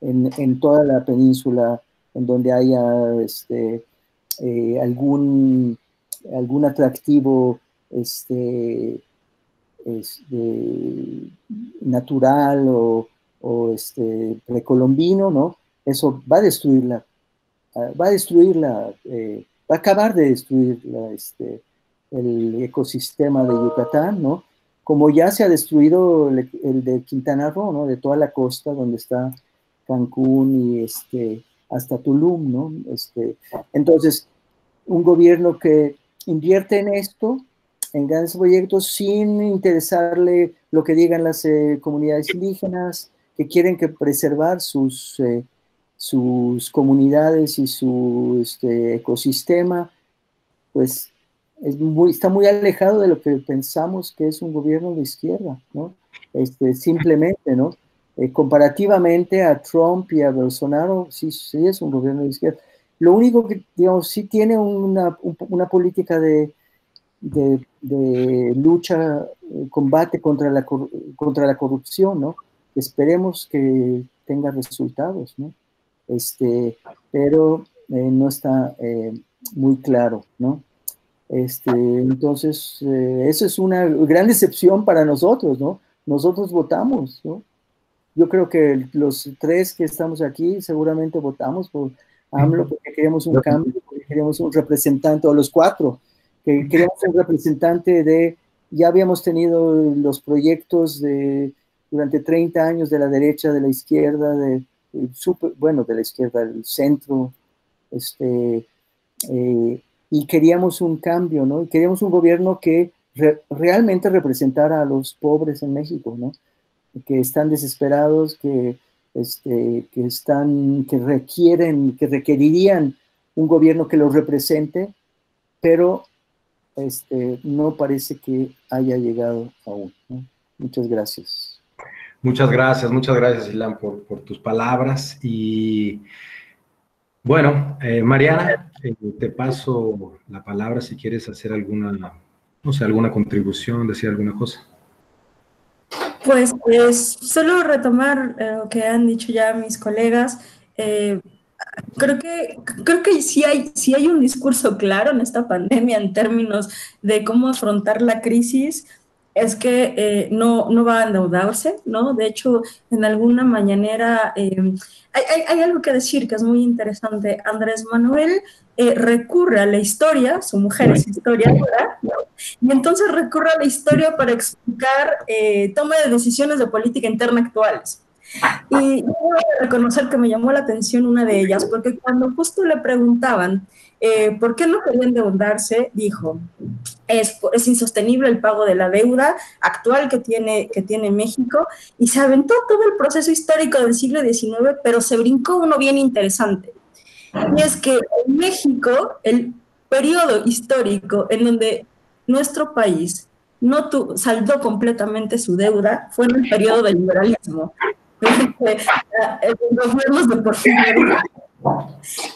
en toda la península, en donde haya algún atractivo natural o precolombino, ¿no? Eso va a destruirla, va a acabar de destruir el ecosistema de Yucatán, ¿no? Como ya se ha destruido el de Quintana Roo, ¿no? De toda la costa donde está Cancún y hasta Tulum, ¿no? Entonces, un gobierno que invierte en esto, en grandes proyectos, sin interesarle lo que digan las comunidades indígenas, que quieren preservar sus comunidades y su ecosistema, pues está muy alejado de lo que pensamos que es un gobierno de izquierda, ¿no? Simplemente, ¿no? Comparativamente a Trump y a Bolsonaro, sí es un gobierno de izquierda. Lo único que, digamos, sí tiene una política de lucha, combate contra la corrupción, ¿no? Esperemos que tenga resultados, ¿no? Pero no está muy claro, ¿no? Entonces, eso es una gran decepción para nosotros, ¿no? Nosotros votamos, ¿no? Yo creo que los tres que estamos aquí seguramente votamos por AMLO porque queríamos un cambio, porque queríamos un representante, o los cuatro, que queríamos un representante ya habíamos tenido los proyectos durante 30 años de la derecha, de la izquierda, de la izquierda, del centro, y queríamos un cambio, ¿no? Y queríamos un gobierno que realmente representara a los pobres en México, ¿no? Que están desesperados, que requerirían un gobierno que los represente, pero no parece que haya llegado aún, ¿no? Muchas gracias. Muchas gracias, Ilan, por tus palabras. Y bueno, Mariana, te paso la palabra si quieres hacer alguna contribución, decir alguna cosa. Pues solo retomar lo que han dicho ya mis colegas. Creo que sí hay un discurso claro en esta pandemia en términos de cómo afrontar la crisis. Es que no va a endeudarse, ¿no? De hecho, en alguna mañanera hay algo que decir que es muy interesante. Andrés Manuel recurre a la historia, su mujer es historiadora, ¿no? Y entonces recurre a la historia para explicar toma de decisiones de política interna actuales. Y yo voy a reconocer que me llamó la atención una de ellas, porque cuando justo le preguntaban por qué no quería endeudarse, dijo, es insostenible el pago de la deuda actual que tiene México, y se aventó todo el proceso histórico del siglo XIX, pero se brincó uno bien interesante. Y es que en México, el periodo histórico en donde nuestro país no saldó completamente su deuda fue en el periodo del liberalismo. Los gobiernos de Porfirio.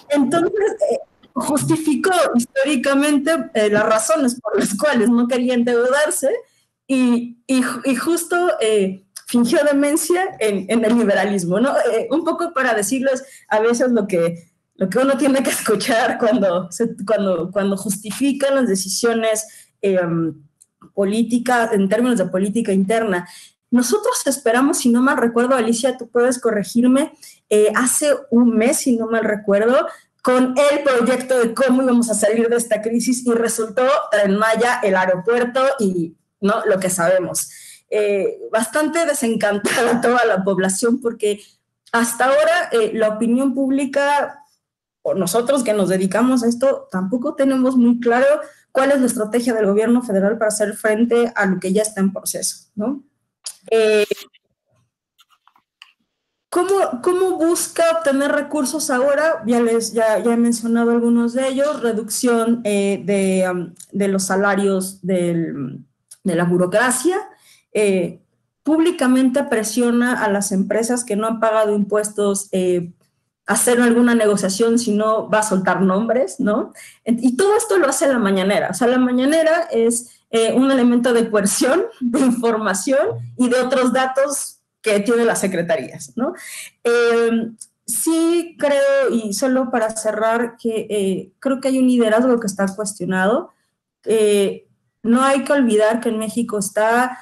Entonces, justificó históricamente las razones por las cuales no quería endeudarse y justo fingió demencia en el liberalismo, ¿no? Un poco para decirles a veces lo que uno tiene que escuchar cuando justifican las decisiones políticas en términos de política interna. Nosotros esperamos, si no mal recuerdo, Alicia, tú puedes corregirme, hace un mes, si no mal recuerdo, con el proyecto de cómo íbamos a salir de esta crisis, y resultó Tren Maya, el aeropuerto y, ¿no?, lo que sabemos. bastante desencantada toda la población, porque hasta ahora la opinión pública, o nosotros que nos dedicamos a esto, tampoco tenemos muy claro cuál es la estrategia del gobierno federal para hacer frente a lo que ya está en proceso, ¿no? ¿Cómo busca obtener recursos ahora? Ya he mencionado algunos de ellos: reducción de los salarios de la burocracia, públicamente presiona a las empresas que no han pagado impuestos hacer alguna negociación, si no va a soltar nombres, ¿no? Y todo esto lo hace la mañanera. O sea, la mañanera es un elemento de coerción, de información y de otros datos que tienen las secretarías, ¿no? Sí creo, y solo para cerrar, que creo que hay un liderazgo que está cuestionado. No hay que olvidar que en México está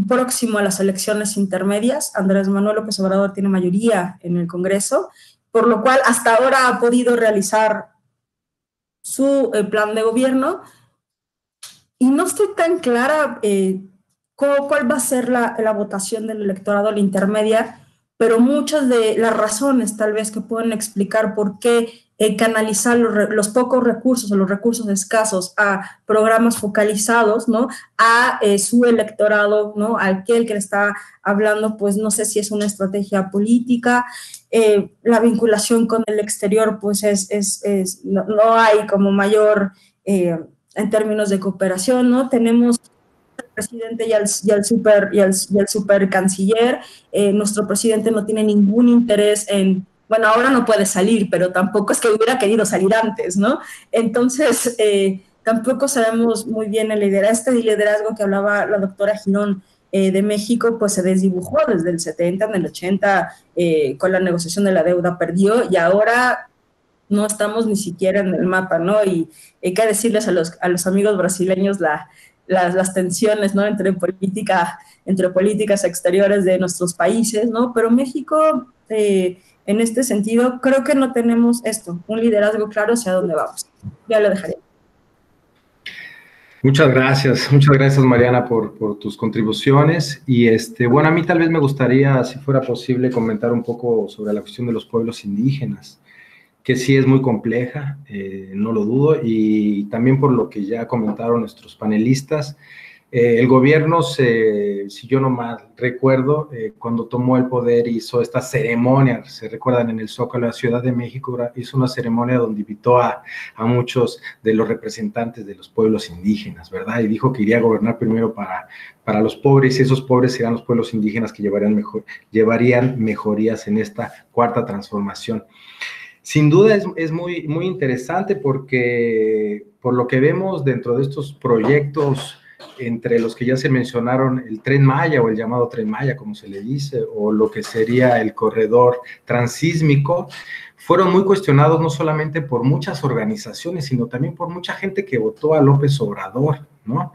próximo a las elecciones intermedias. Andrés Manuel López Obrador tiene mayoría en el Congreso, por lo cual hasta ahora ha podido realizar su plan de gobierno, y no estoy tan clara cuál va a ser la votación del electorado a la intermedia, pero muchas de las razones tal vez que pueden explicar por qué canalizar los pocos recursos o los recursos escasos a programas focalizados, ¿no?, a su electorado, ¿no?, a aquel que le está hablando, pues no sé si es una estrategia política. La vinculación con el exterior, pues no hay como mayor en términos de cooperación, ¿no? Tenemos al presidente y al super canciller. Nuestro presidente no tiene ningún interés en, bueno, ahora no puede salir, pero tampoco es que hubiera querido salir antes, ¿no? Entonces, tampoco sabemos muy bien el liderazgo que hablaba la doctora Girón de México, pues se desdibujó desde el 70, en el 80, con la negociación de la deuda perdió, y ahora no estamos ni siquiera en el mapa, ¿no? Y hay que decirles a los amigos brasileños las tensiones, ¿no?, entre políticas exteriores de nuestros países, ¿no? Pero México, en este sentido, creo que no tenemos un liderazgo claro hacia dónde vamos. Ya lo dejaré. Muchas gracias Mariana por tus contribuciones, y bueno, a mí tal vez me gustaría, si fuera posible, comentar un poco sobre la cuestión de los pueblos indígenas, que sí es muy compleja, no lo dudo, y también por lo que ya comentaron nuestros panelistas. El gobierno, si yo no mal recuerdo, cuando tomó el poder hizo esta ceremonia, se recuerdan, en el Zócalo de la Ciudad de México, hizo una ceremonia donde invitó a muchos de los representantes de los pueblos indígenas, ¿verdad? Y dijo que iría a gobernar primero para los pobres, y esos pobres serán los pueblos indígenas que llevarían mejorías en esta cuarta transformación. Sin duda es muy, muy interesante, porque por lo que vemos dentro de estos proyectos, entre los que ya se mencionaron, el Tren Maya, o el llamado Tren Maya, como se le dice, o lo que sería el corredor transísmico, fueron muy cuestionados no solamente por muchas organizaciones, sino también por mucha gente que votó a López Obrador, ¿no?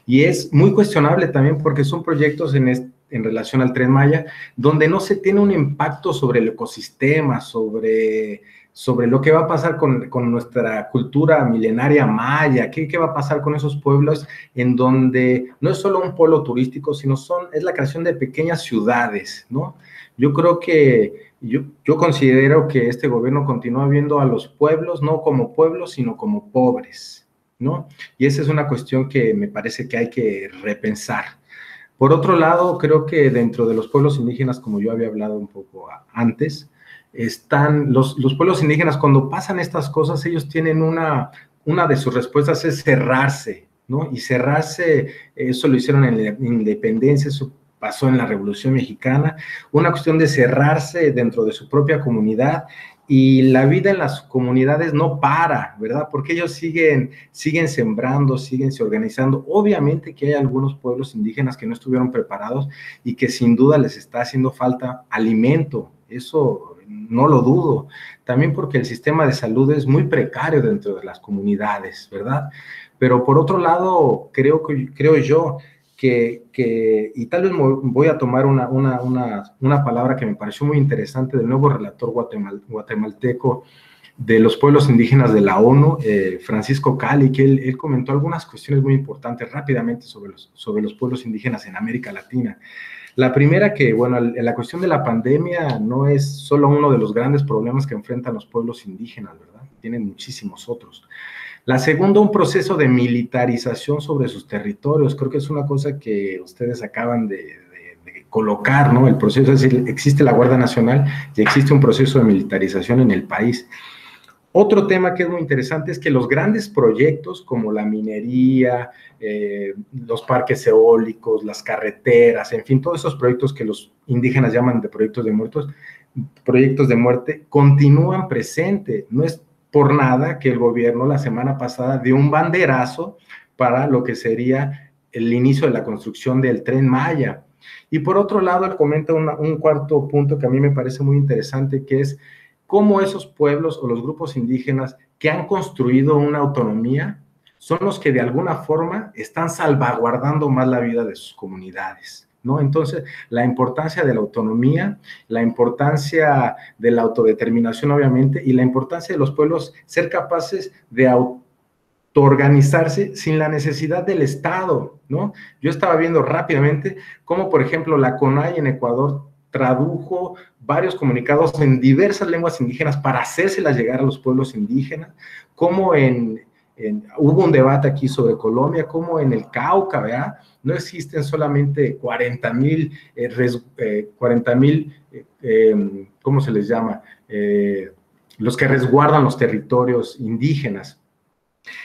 Y es muy cuestionable también porque son proyectos en relación al Tren Maya, donde no se tiene un impacto sobre el ecosistema, sobre lo que va a pasar con nuestra cultura milenaria maya, qué va a pasar con esos pueblos en donde no es solo un polo turístico, sino es la creación de pequeñas ciudades, ¿no? Yo creo que, yo considero que este gobierno continúa viendo a los pueblos no como pueblos, sino como pobres, ¿no? Y esa es una cuestión que me parece que hay que repensar. Por otro lado, creo que dentro de los pueblos indígenas, como yo había hablado un poco antes, están los pueblos indígenas. Cuando pasan estas cosas, ellos tienen una de sus respuestas es cerrarse, ¿no? Y cerrarse, eso lo hicieron en la independencia, eso pasó en la Revolución Mexicana, una cuestión de cerrarse dentro de su propia comunidad, y la vida en las comunidades no para, ¿verdad? Porque ellos siguen sembrando, siguen se organizando. Obviamente que hay algunos pueblos indígenas que no estuvieron preparados y que sin duda les está haciendo falta alimento, eso no lo dudo. También porque el sistema de salud es muy precario dentro de las comunidades, ¿verdad? Pero por otro lado, creo yo que y tal vez voy a tomar una palabra que me pareció muy interesante del nuevo relator guatemalteco, de los pueblos indígenas de la ONU, Francisco Cali, que él comentó algunas cuestiones muy importantes rápidamente sobre los pueblos indígenas en América Latina. La primera que, bueno, la cuestión de la pandemia no es solo uno de los grandes problemas que enfrentan los pueblos indígenas, ¿verdad? Tienen muchísimos otros. La segunda, un proceso de militarización sobre sus territorios. Creo que es una cosa que ustedes acaban de colocar, ¿no? El proceso, es decir, existe la Guardia Nacional y existe un proceso de militarización en el país. Otro tema que es muy interesante es que los grandes proyectos como la minería, los parques eólicos, las carreteras, en fin, todos esos proyectos que los indígenas llaman de proyectos de muerte, continúan presentes. No es por nada que el gobierno la semana pasada dio un banderazo para lo que sería el inicio de la construcción del Tren Maya. Y por otro lado, él comenta un cuarto punto que a mí me parece muy interesante, que es cómo esos pueblos o los grupos indígenas que han construido una autonomía son los que de alguna forma están salvaguardando más la vida de sus comunidades, ¿no? Entonces, la importancia de la autonomía, la importancia de la autodeterminación, obviamente, y la importancia de los pueblos ser capaces de autoorganizarse sin la necesidad del Estado, ¿no? Yo estaba viendo rápidamente cómo, por ejemplo, la CONAI en Ecuador tradujo varios comunicados en diversas lenguas indígenas para hacérselas llegar a los pueblos indígenas, como hubo un debate aquí sobre Colombia, como en el Cauca, ¿verdad? No existen solamente 40,000, ¿cómo se les llama? Los que resguardan los territorios indígenas,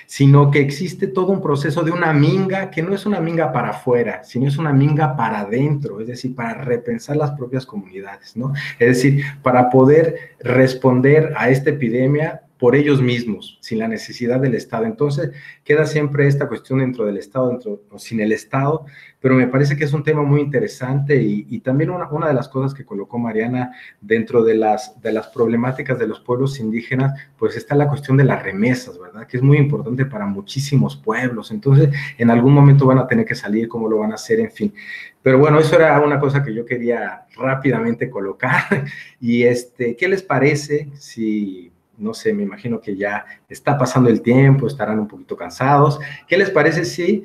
sino que existe todo un proceso de una minga, que no es una minga para afuera, sino es una minga para adentro, es decir, para repensar las propias comunidades, ¿no? Es decir, para poder responder a esta epidemia por ellos mismos, sin la necesidad del Estado. Entonces, queda siempre esta cuestión dentro del Estado, o sin el Estado, pero me parece que es un tema muy interesante y también una de las cosas que colocó Mariana dentro de las problemáticas de los pueblos indígenas, pues está la cuestión de las remesas, ¿verdad? Que es muy importante para muchísimos pueblos. Entonces, en algún momento van a tener que salir, cómo lo van a hacer, en fin. Pero bueno, eso era una cosa que yo quería rápidamente colocar. Y ¿qué les parece si... No sé, me imagino que ya está pasando el tiempo, estarán un poquito cansados. ¿Qué les parece si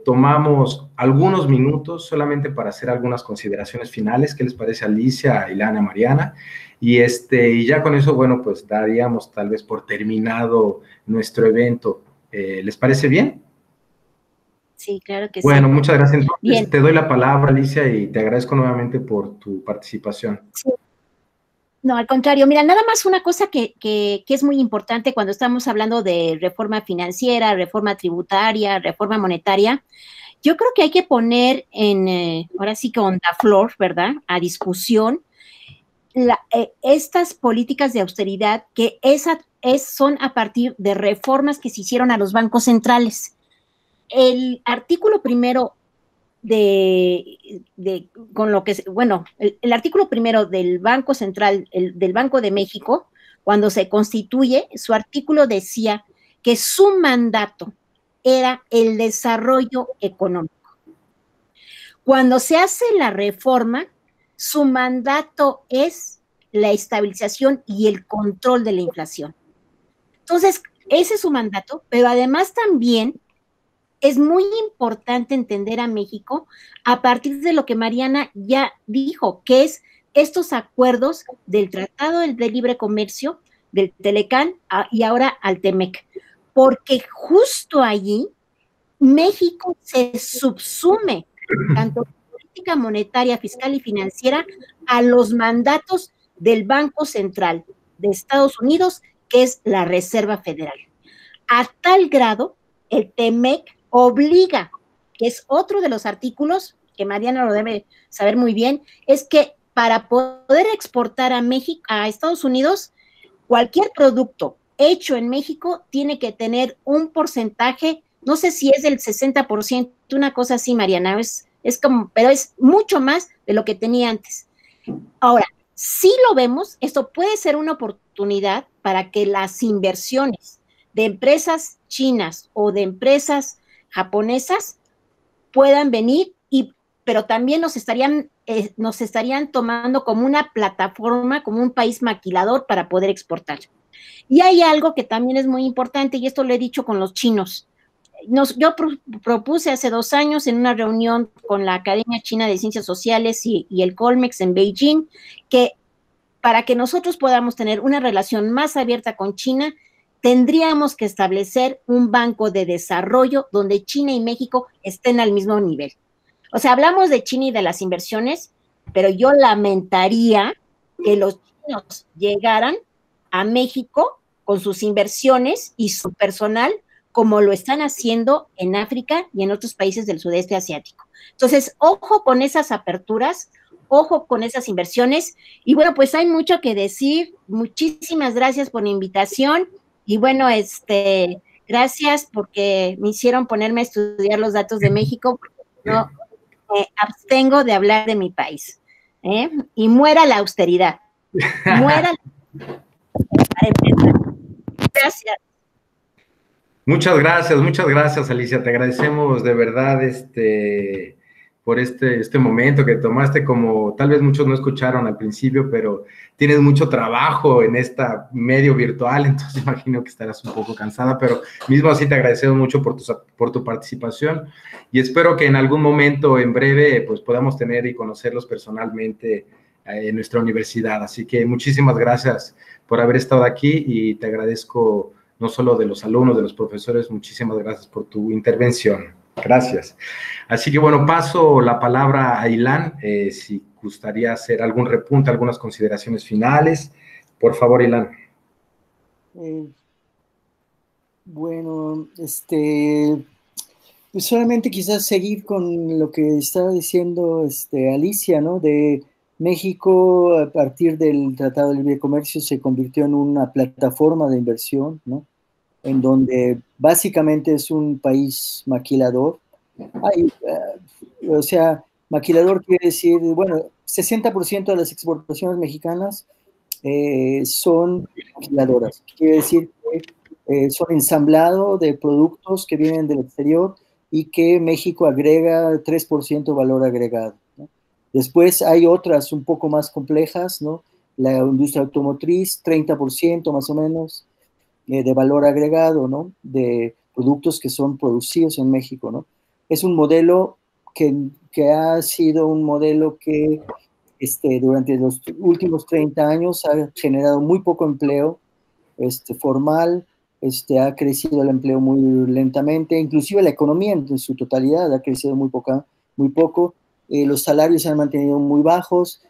tomamos algunos minutos solamente para hacer algunas consideraciones finales? ¿Qué les parece a Alicia, a Ilana, a Mariana? Y ya con eso, bueno, pues daríamos tal vez por terminado nuestro evento. ¿Les parece bien? Sí, claro que sí. Bueno, muchas gracias. Entonces, bien. te doy la palabra, Alicia, y te agradezco nuevamente por tu participación. Sí. No, al contrario, mira, nada más una cosa que es muy importante cuando estamos hablando de reforma financiera, reforma tributaria, reforma monetaria. Yo creo que hay que poner ahora sí que on the floor, ¿verdad?, a discusión estas políticas de austeridad que son a partir de reformas que se hicieron a los bancos centrales. El artículo primero con lo que, bueno, el artículo primero del Banco Central, del Banco de México, cuando se constituye, su artículo decía que su mandato era el desarrollo económico. Cuando se hace la reforma, su mandato es la estabilización y el control de la inflación. Entonces, ese es su mandato, pero además también es muy importante entender a México a partir de lo que Mariana ya dijo, que es estos acuerdos del Tratado de Libre Comercio, del Telecán y ahora al TEMEC, porque justo allí México se subsume, tanto política monetaria, fiscal y financiera, a los mandatos del Banco Central de Estados Unidos, que es la Reserva Federal. A tal grado, el TEMEC obliga, que es otro de los artículos, que Mariana lo debe saber muy bien, es que para poder exportar a México, a Estados Unidos, cualquier producto hecho en México tiene que tener un porcentaje, no sé si es del 60%, una cosa así, Mariana, pero es mucho más de lo que tenía antes. Ahora, si lo vemos, esto puede ser una oportunidad para que las inversiones de empresas chinas o de empresas japonesas puedan venir, pero también nos estarían tomando como una plataforma, como un país maquilador para poder exportar. Y hay algo que también es muy importante, y esto lo he dicho con los chinos. Yo propuse hace 2 años en una reunión con la Academia China de Ciencias Sociales y el Colmex en Beijing, que para que nosotros podamos tener una relación más abierta con China, tendríamos que establecer un banco de desarrollo donde China y México estén al mismo nivel. O sea, hablamos de China y de las inversiones, pero yo lamentaría que los chinos llegaran a México con sus inversiones y su personal como lo están haciendo en África y en otros países del sudeste asiático. Entonces, ojo con esas aperturas, ojo con esas inversiones. Y bueno, pues hay mucho que decir. Muchísimas gracias por la invitación. Y bueno, gracias porque me hicieron ponerme a estudiar los datos de México, porque no me abstengo de hablar de mi país. Y muera la austeridad. Muera la... Gracias. Muchas gracias, Alicia. Te agradecemos de verdad por este momento que tomaste. Como tal vez muchos no escucharon al principio, pero tienes mucho trabajo en este medio virtual, entonces imagino que estarás un poco cansada, pero mismo así te agradecemos mucho por tu participación y espero que en algún momento, en breve, pues podamos tener y conocerlos personalmente en nuestra universidad. Así que muchísimas gracias por haber estado aquí y te agradezco no solo de los alumnos, de los profesores, muchísimas gracias por tu intervención. Gracias. Así que bueno, paso la palabra a Ilan, si gustaría hacer algún repunte, algunas consideraciones finales. Por favor, Ilan. Bueno, pues solamente quizás seguir con lo que estaba diciendo Alicia, ¿no? De México, a partir del Tratado de Libre Comercio, se convirtió en una plataforma de inversión, ¿no? En donde básicamente es un país maquilador. O sea, maquilador quiere decir, bueno, 60% de las exportaciones mexicanas son maquiladoras. Quiere decir que son ensamblado de productos que vienen del exterior y que México agrega 3% valor agregado, ¿no? Después hay otras un poco más complejas, ¿no? La industria automotriz, 30% más o menos de valor agregado, ¿no? De productos que son producidos en México, ¿no? Es un modelo que ha sido un modelo que durante los últimos 30 años ha generado muy poco empleo formal, ha crecido el empleo muy lentamente, inclusive la economía en su totalidad ha crecido muy poco, los salarios se han mantenido muy bajos,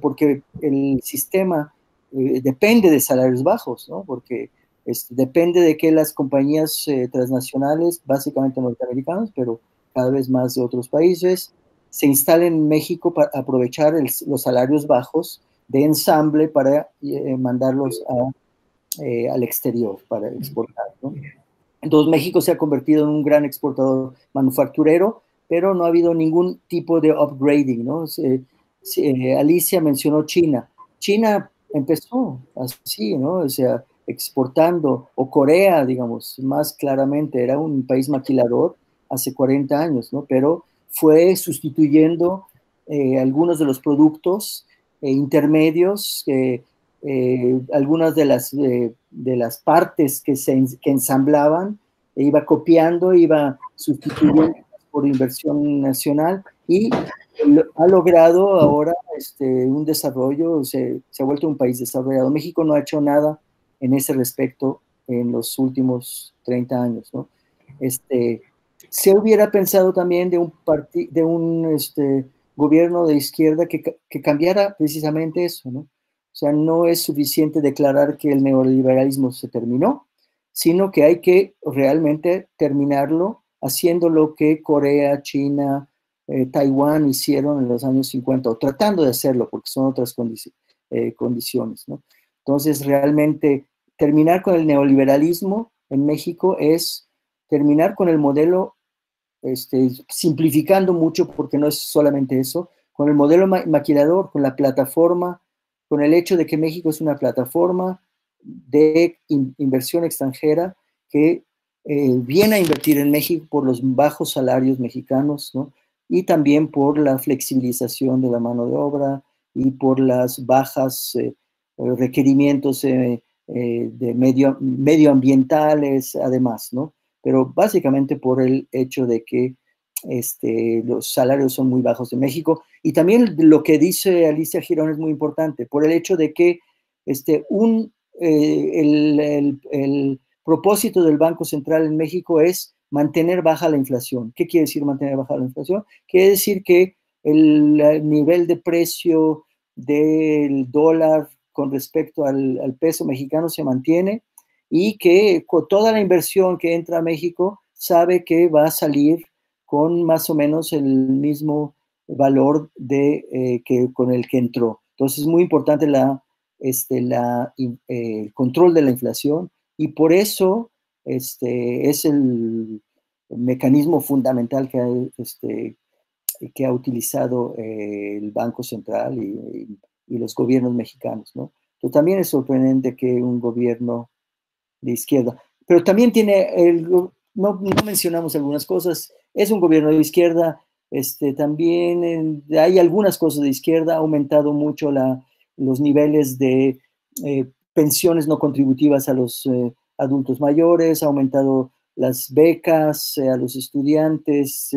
porque el sistema depende de salarios bajos, ¿no? Porque depende de que las compañías transnacionales, básicamente norteamericanas, pero cada vez más de otros países, se instalen en México para aprovechar los salarios bajos de ensamble para mandarlos al exterior, para exportar, ¿no? Entonces México se ha convertido en un gran exportador manufacturero, pero no ha habido ningún tipo de upgrading, ¿no? Alicia mencionó China. China empezó así, ¿no? O sea, exportando, o Corea, digamos, más claramente, era un país maquilador hace 40 años, ¿no? Pero fue sustituyendo algunos de los productos intermedios, algunas de las partes que ensamblaban, iba copiando, iba sustituyendo por inversión nacional y ha logrado ahora un desarrollo, se ha vuelto un país desarrollado. México no ha hecho nada en ese respecto en los últimos 30 años, ¿no? Se hubiera pensado también de un gobierno de izquierda que cambiara precisamente eso, ¿no? O sea, no es suficiente declarar que el neoliberalismo se terminó, sino que hay que realmente terminarlo haciendo lo que Corea, China, Taiwán hicieron en los años 50, o tratando de hacerlo, porque son otras condiciones, ¿no? Entonces, realmente, terminar con el neoliberalismo en México es terminar con el modelo, simplificando mucho, porque no es solamente eso, con el modelo maquilador, con la plataforma, con el hecho de que México es una plataforma de inversión extranjera que viene a invertir en México por los bajos salarios mexicanos, ¿no? Y también por la flexibilización de la mano de obra y por las bajas requerimientos de medioambientales, además, ¿no? Pero básicamente por el hecho de que los salarios son muy bajos en México. Y también lo que dice Alicia Girón es muy importante, por el hecho de que el propósito del Banco Central en México es mantener baja la inflación. ¿Qué quiere decir mantener baja la inflación? Quiere decir que el nivel de precio del dólar con respecto al peso mexicano se mantiene y que con toda la inversión que entra a México sabe que va a salir con más o menos el mismo valor con el que entró. Entonces es muy importante el control de la inflación y por eso es el mecanismo fundamental que ha utilizado el Banco Central y los gobiernos mexicanos, ¿no? Pero también es sorprendente que un gobierno de izquierda, pero también no mencionamos algunas cosas, es un gobierno de izquierda, también hay algunas cosas de izquierda, ha aumentado mucho los niveles de pensiones no contributivas a los adultos mayores, ha aumentado las becas a los estudiantes,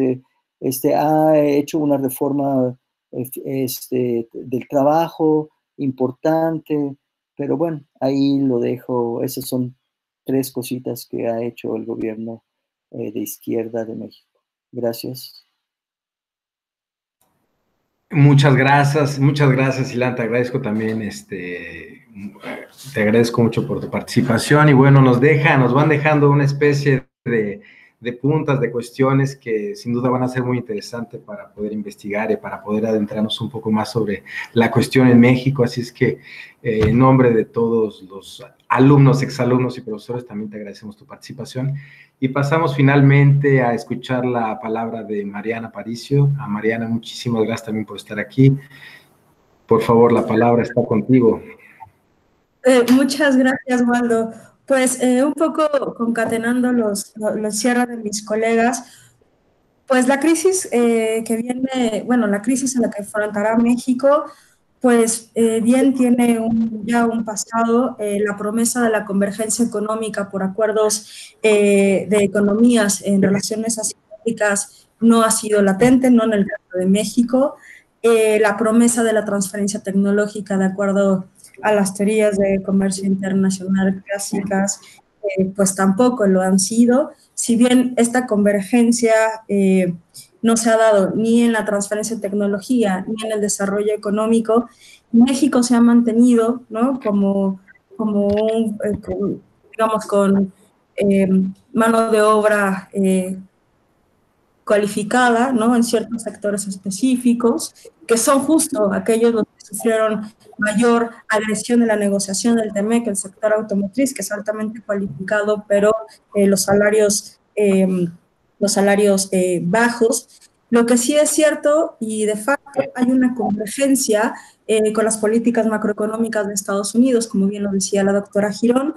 ha hecho una reforma del trabajo importante, pero bueno, ahí lo dejo. Esas son 3 cositas que ha hecho el gobierno de izquierda de México. Gracias. Muchas gracias, Ilan, te agradezco también, te agradezco mucho por tu participación y bueno, nos van dejando una especie de puntas, de cuestiones que sin duda van a ser muy interesantes para poder investigar y para poder adentrarnos un poco más sobre la cuestión en México, así es que en nombre de todos los alumnos, exalumnos y profesores también te agradecemos tu participación y pasamos finalmente a escuchar la palabra de Mariana Aparicio. A Mariana, muchísimas gracias también por estar aquí. Por favor, la palabra está contigo. Muchas gracias, Waldo. Pues un poco concatenando los cierres de mis colegas, pues la crisis que viene, bueno, la crisis en la que enfrentará México, pues bien tiene ya un pasado. La promesa de la convergencia económica por acuerdos de economías en relaciones asiáticas no ha sido latente, no en el caso de México. La promesa de la transferencia tecnológica de acuerdo a las teorías de comercio internacional clásicas, pues tampoco lo han sido. Si bien esta convergencia no se ha dado ni en la transferencia de tecnología ni en el desarrollo económico, México se ha mantenido, ¿no? como digamos, con mano de obra cualificada, ¿no? En ciertos sectores específicos, que son justo aquellos los que sufrieron mayor agresión en la negociación del TEMEC, el sector automotriz, que es altamente cualificado, pero los salarios bajos. Lo que sí es cierto, y de facto hay una convergencia con las políticas macroeconómicas de Estados Unidos, como bien lo decía la doctora Girón,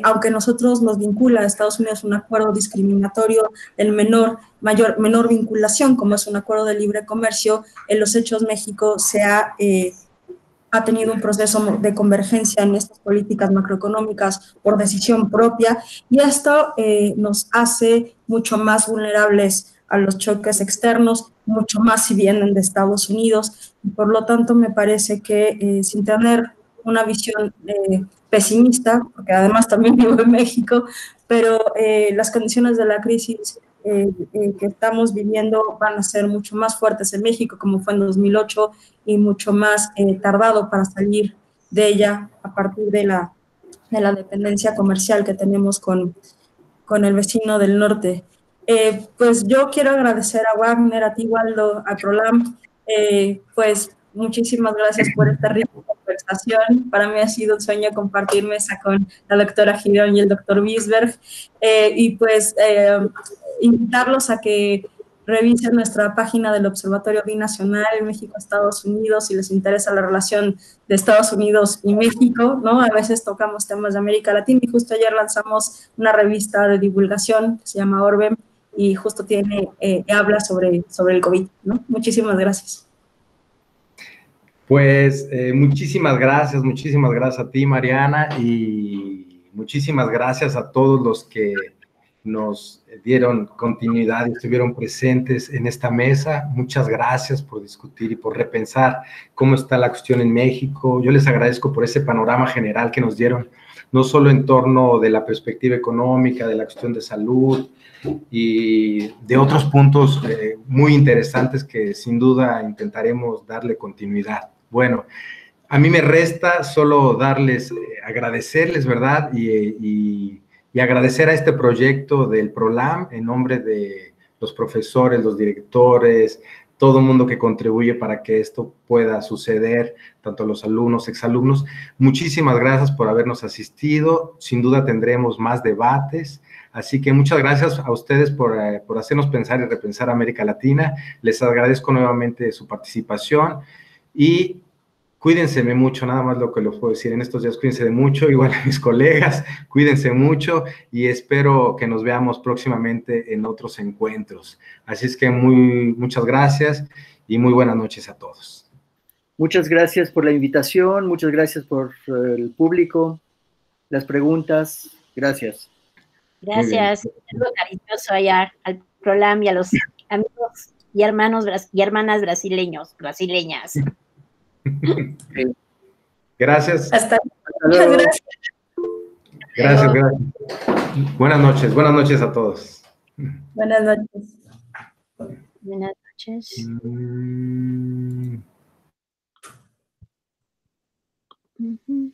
aunque nosotros nos vincula a Estados Unidos un acuerdo discriminatorio del menor vinculación, como es un acuerdo de libre comercio, en los hechos México ha tenido un proceso de convergencia en estas políticas macroeconómicas por decisión propia, y esto nos hace mucho más vulnerables a los choques externos, mucho más si vienen de Estados Unidos, y por lo tanto me parece que sin tener una visión pesimista, porque además también vivo en México, pero las condiciones de la crisis que estamos viviendo van a ser mucho más fuertes en México, como fue en 2008, y mucho más tardado para salir de ella a partir de la dependencia comercial que tenemos con el vecino del norte. Pues yo quiero agradecer a Wagner, a ti, Waldo, a Prolam, pues muchísimas gracias por esta rica conversación. Para mí ha sido un sueño compartir mesa con la doctora Girón y el doctor Wiesberg, y pues invitarlos a que revisen nuestra página del Observatorio Binacional México-Estados Unidos si les interesa la relación de Estados Unidos y México, ¿no? A veces tocamos temas de América Latina, y justo ayer lanzamos una revista de divulgación que se llama Orbem, y justo habla sobre el COVID, ¿no? Muchísimas gracias. Pues muchísimas gracias a ti, Mariana, y muchísimas gracias a todos los que nos dieron continuidad y estuvieron presentes en esta mesa. Muchas gracias por discutir y por repensar cómo está la cuestión en México. Yo les agradezco por ese panorama general que nos dieron, no solo en torno de la perspectiva económica, de la cuestión de salud y de otros puntos muy interesantes que sin duda intentaremos darle continuidad. Bueno, a mí me resta solo darles, agradecerles, ¿verdad? Y agradecer a este proyecto del PROLAM en nombre de los profesores, los directores, todo el mundo que contribuye para que esto pueda suceder, tanto los alumnos, exalumnos. Muchísimas gracias por habernos asistido. Sin duda tendremos más debates. Así que muchas gracias a ustedes por hacernos pensar y repensar América Latina. Les agradezco nuevamente su participación y cuídense mucho, nada más lo que les puedo decir en estos días, cuídense de mucho, igual a mis colegas, cuídense mucho y espero que nos veamos próximamente en otros encuentros. Así es que muchas gracias y muy buenas noches a todos. Muchas gracias por la invitación, muchas gracias por el público, las preguntas, gracias. Gracias, saludo cariñoso allá al PROLAM y a los amigos y hermanos y hermanas brasileñas. Gracias. Hasta luego. Muchas gracias. Gracias. Buenas noches a todos. Buenas noches. Buenas noches.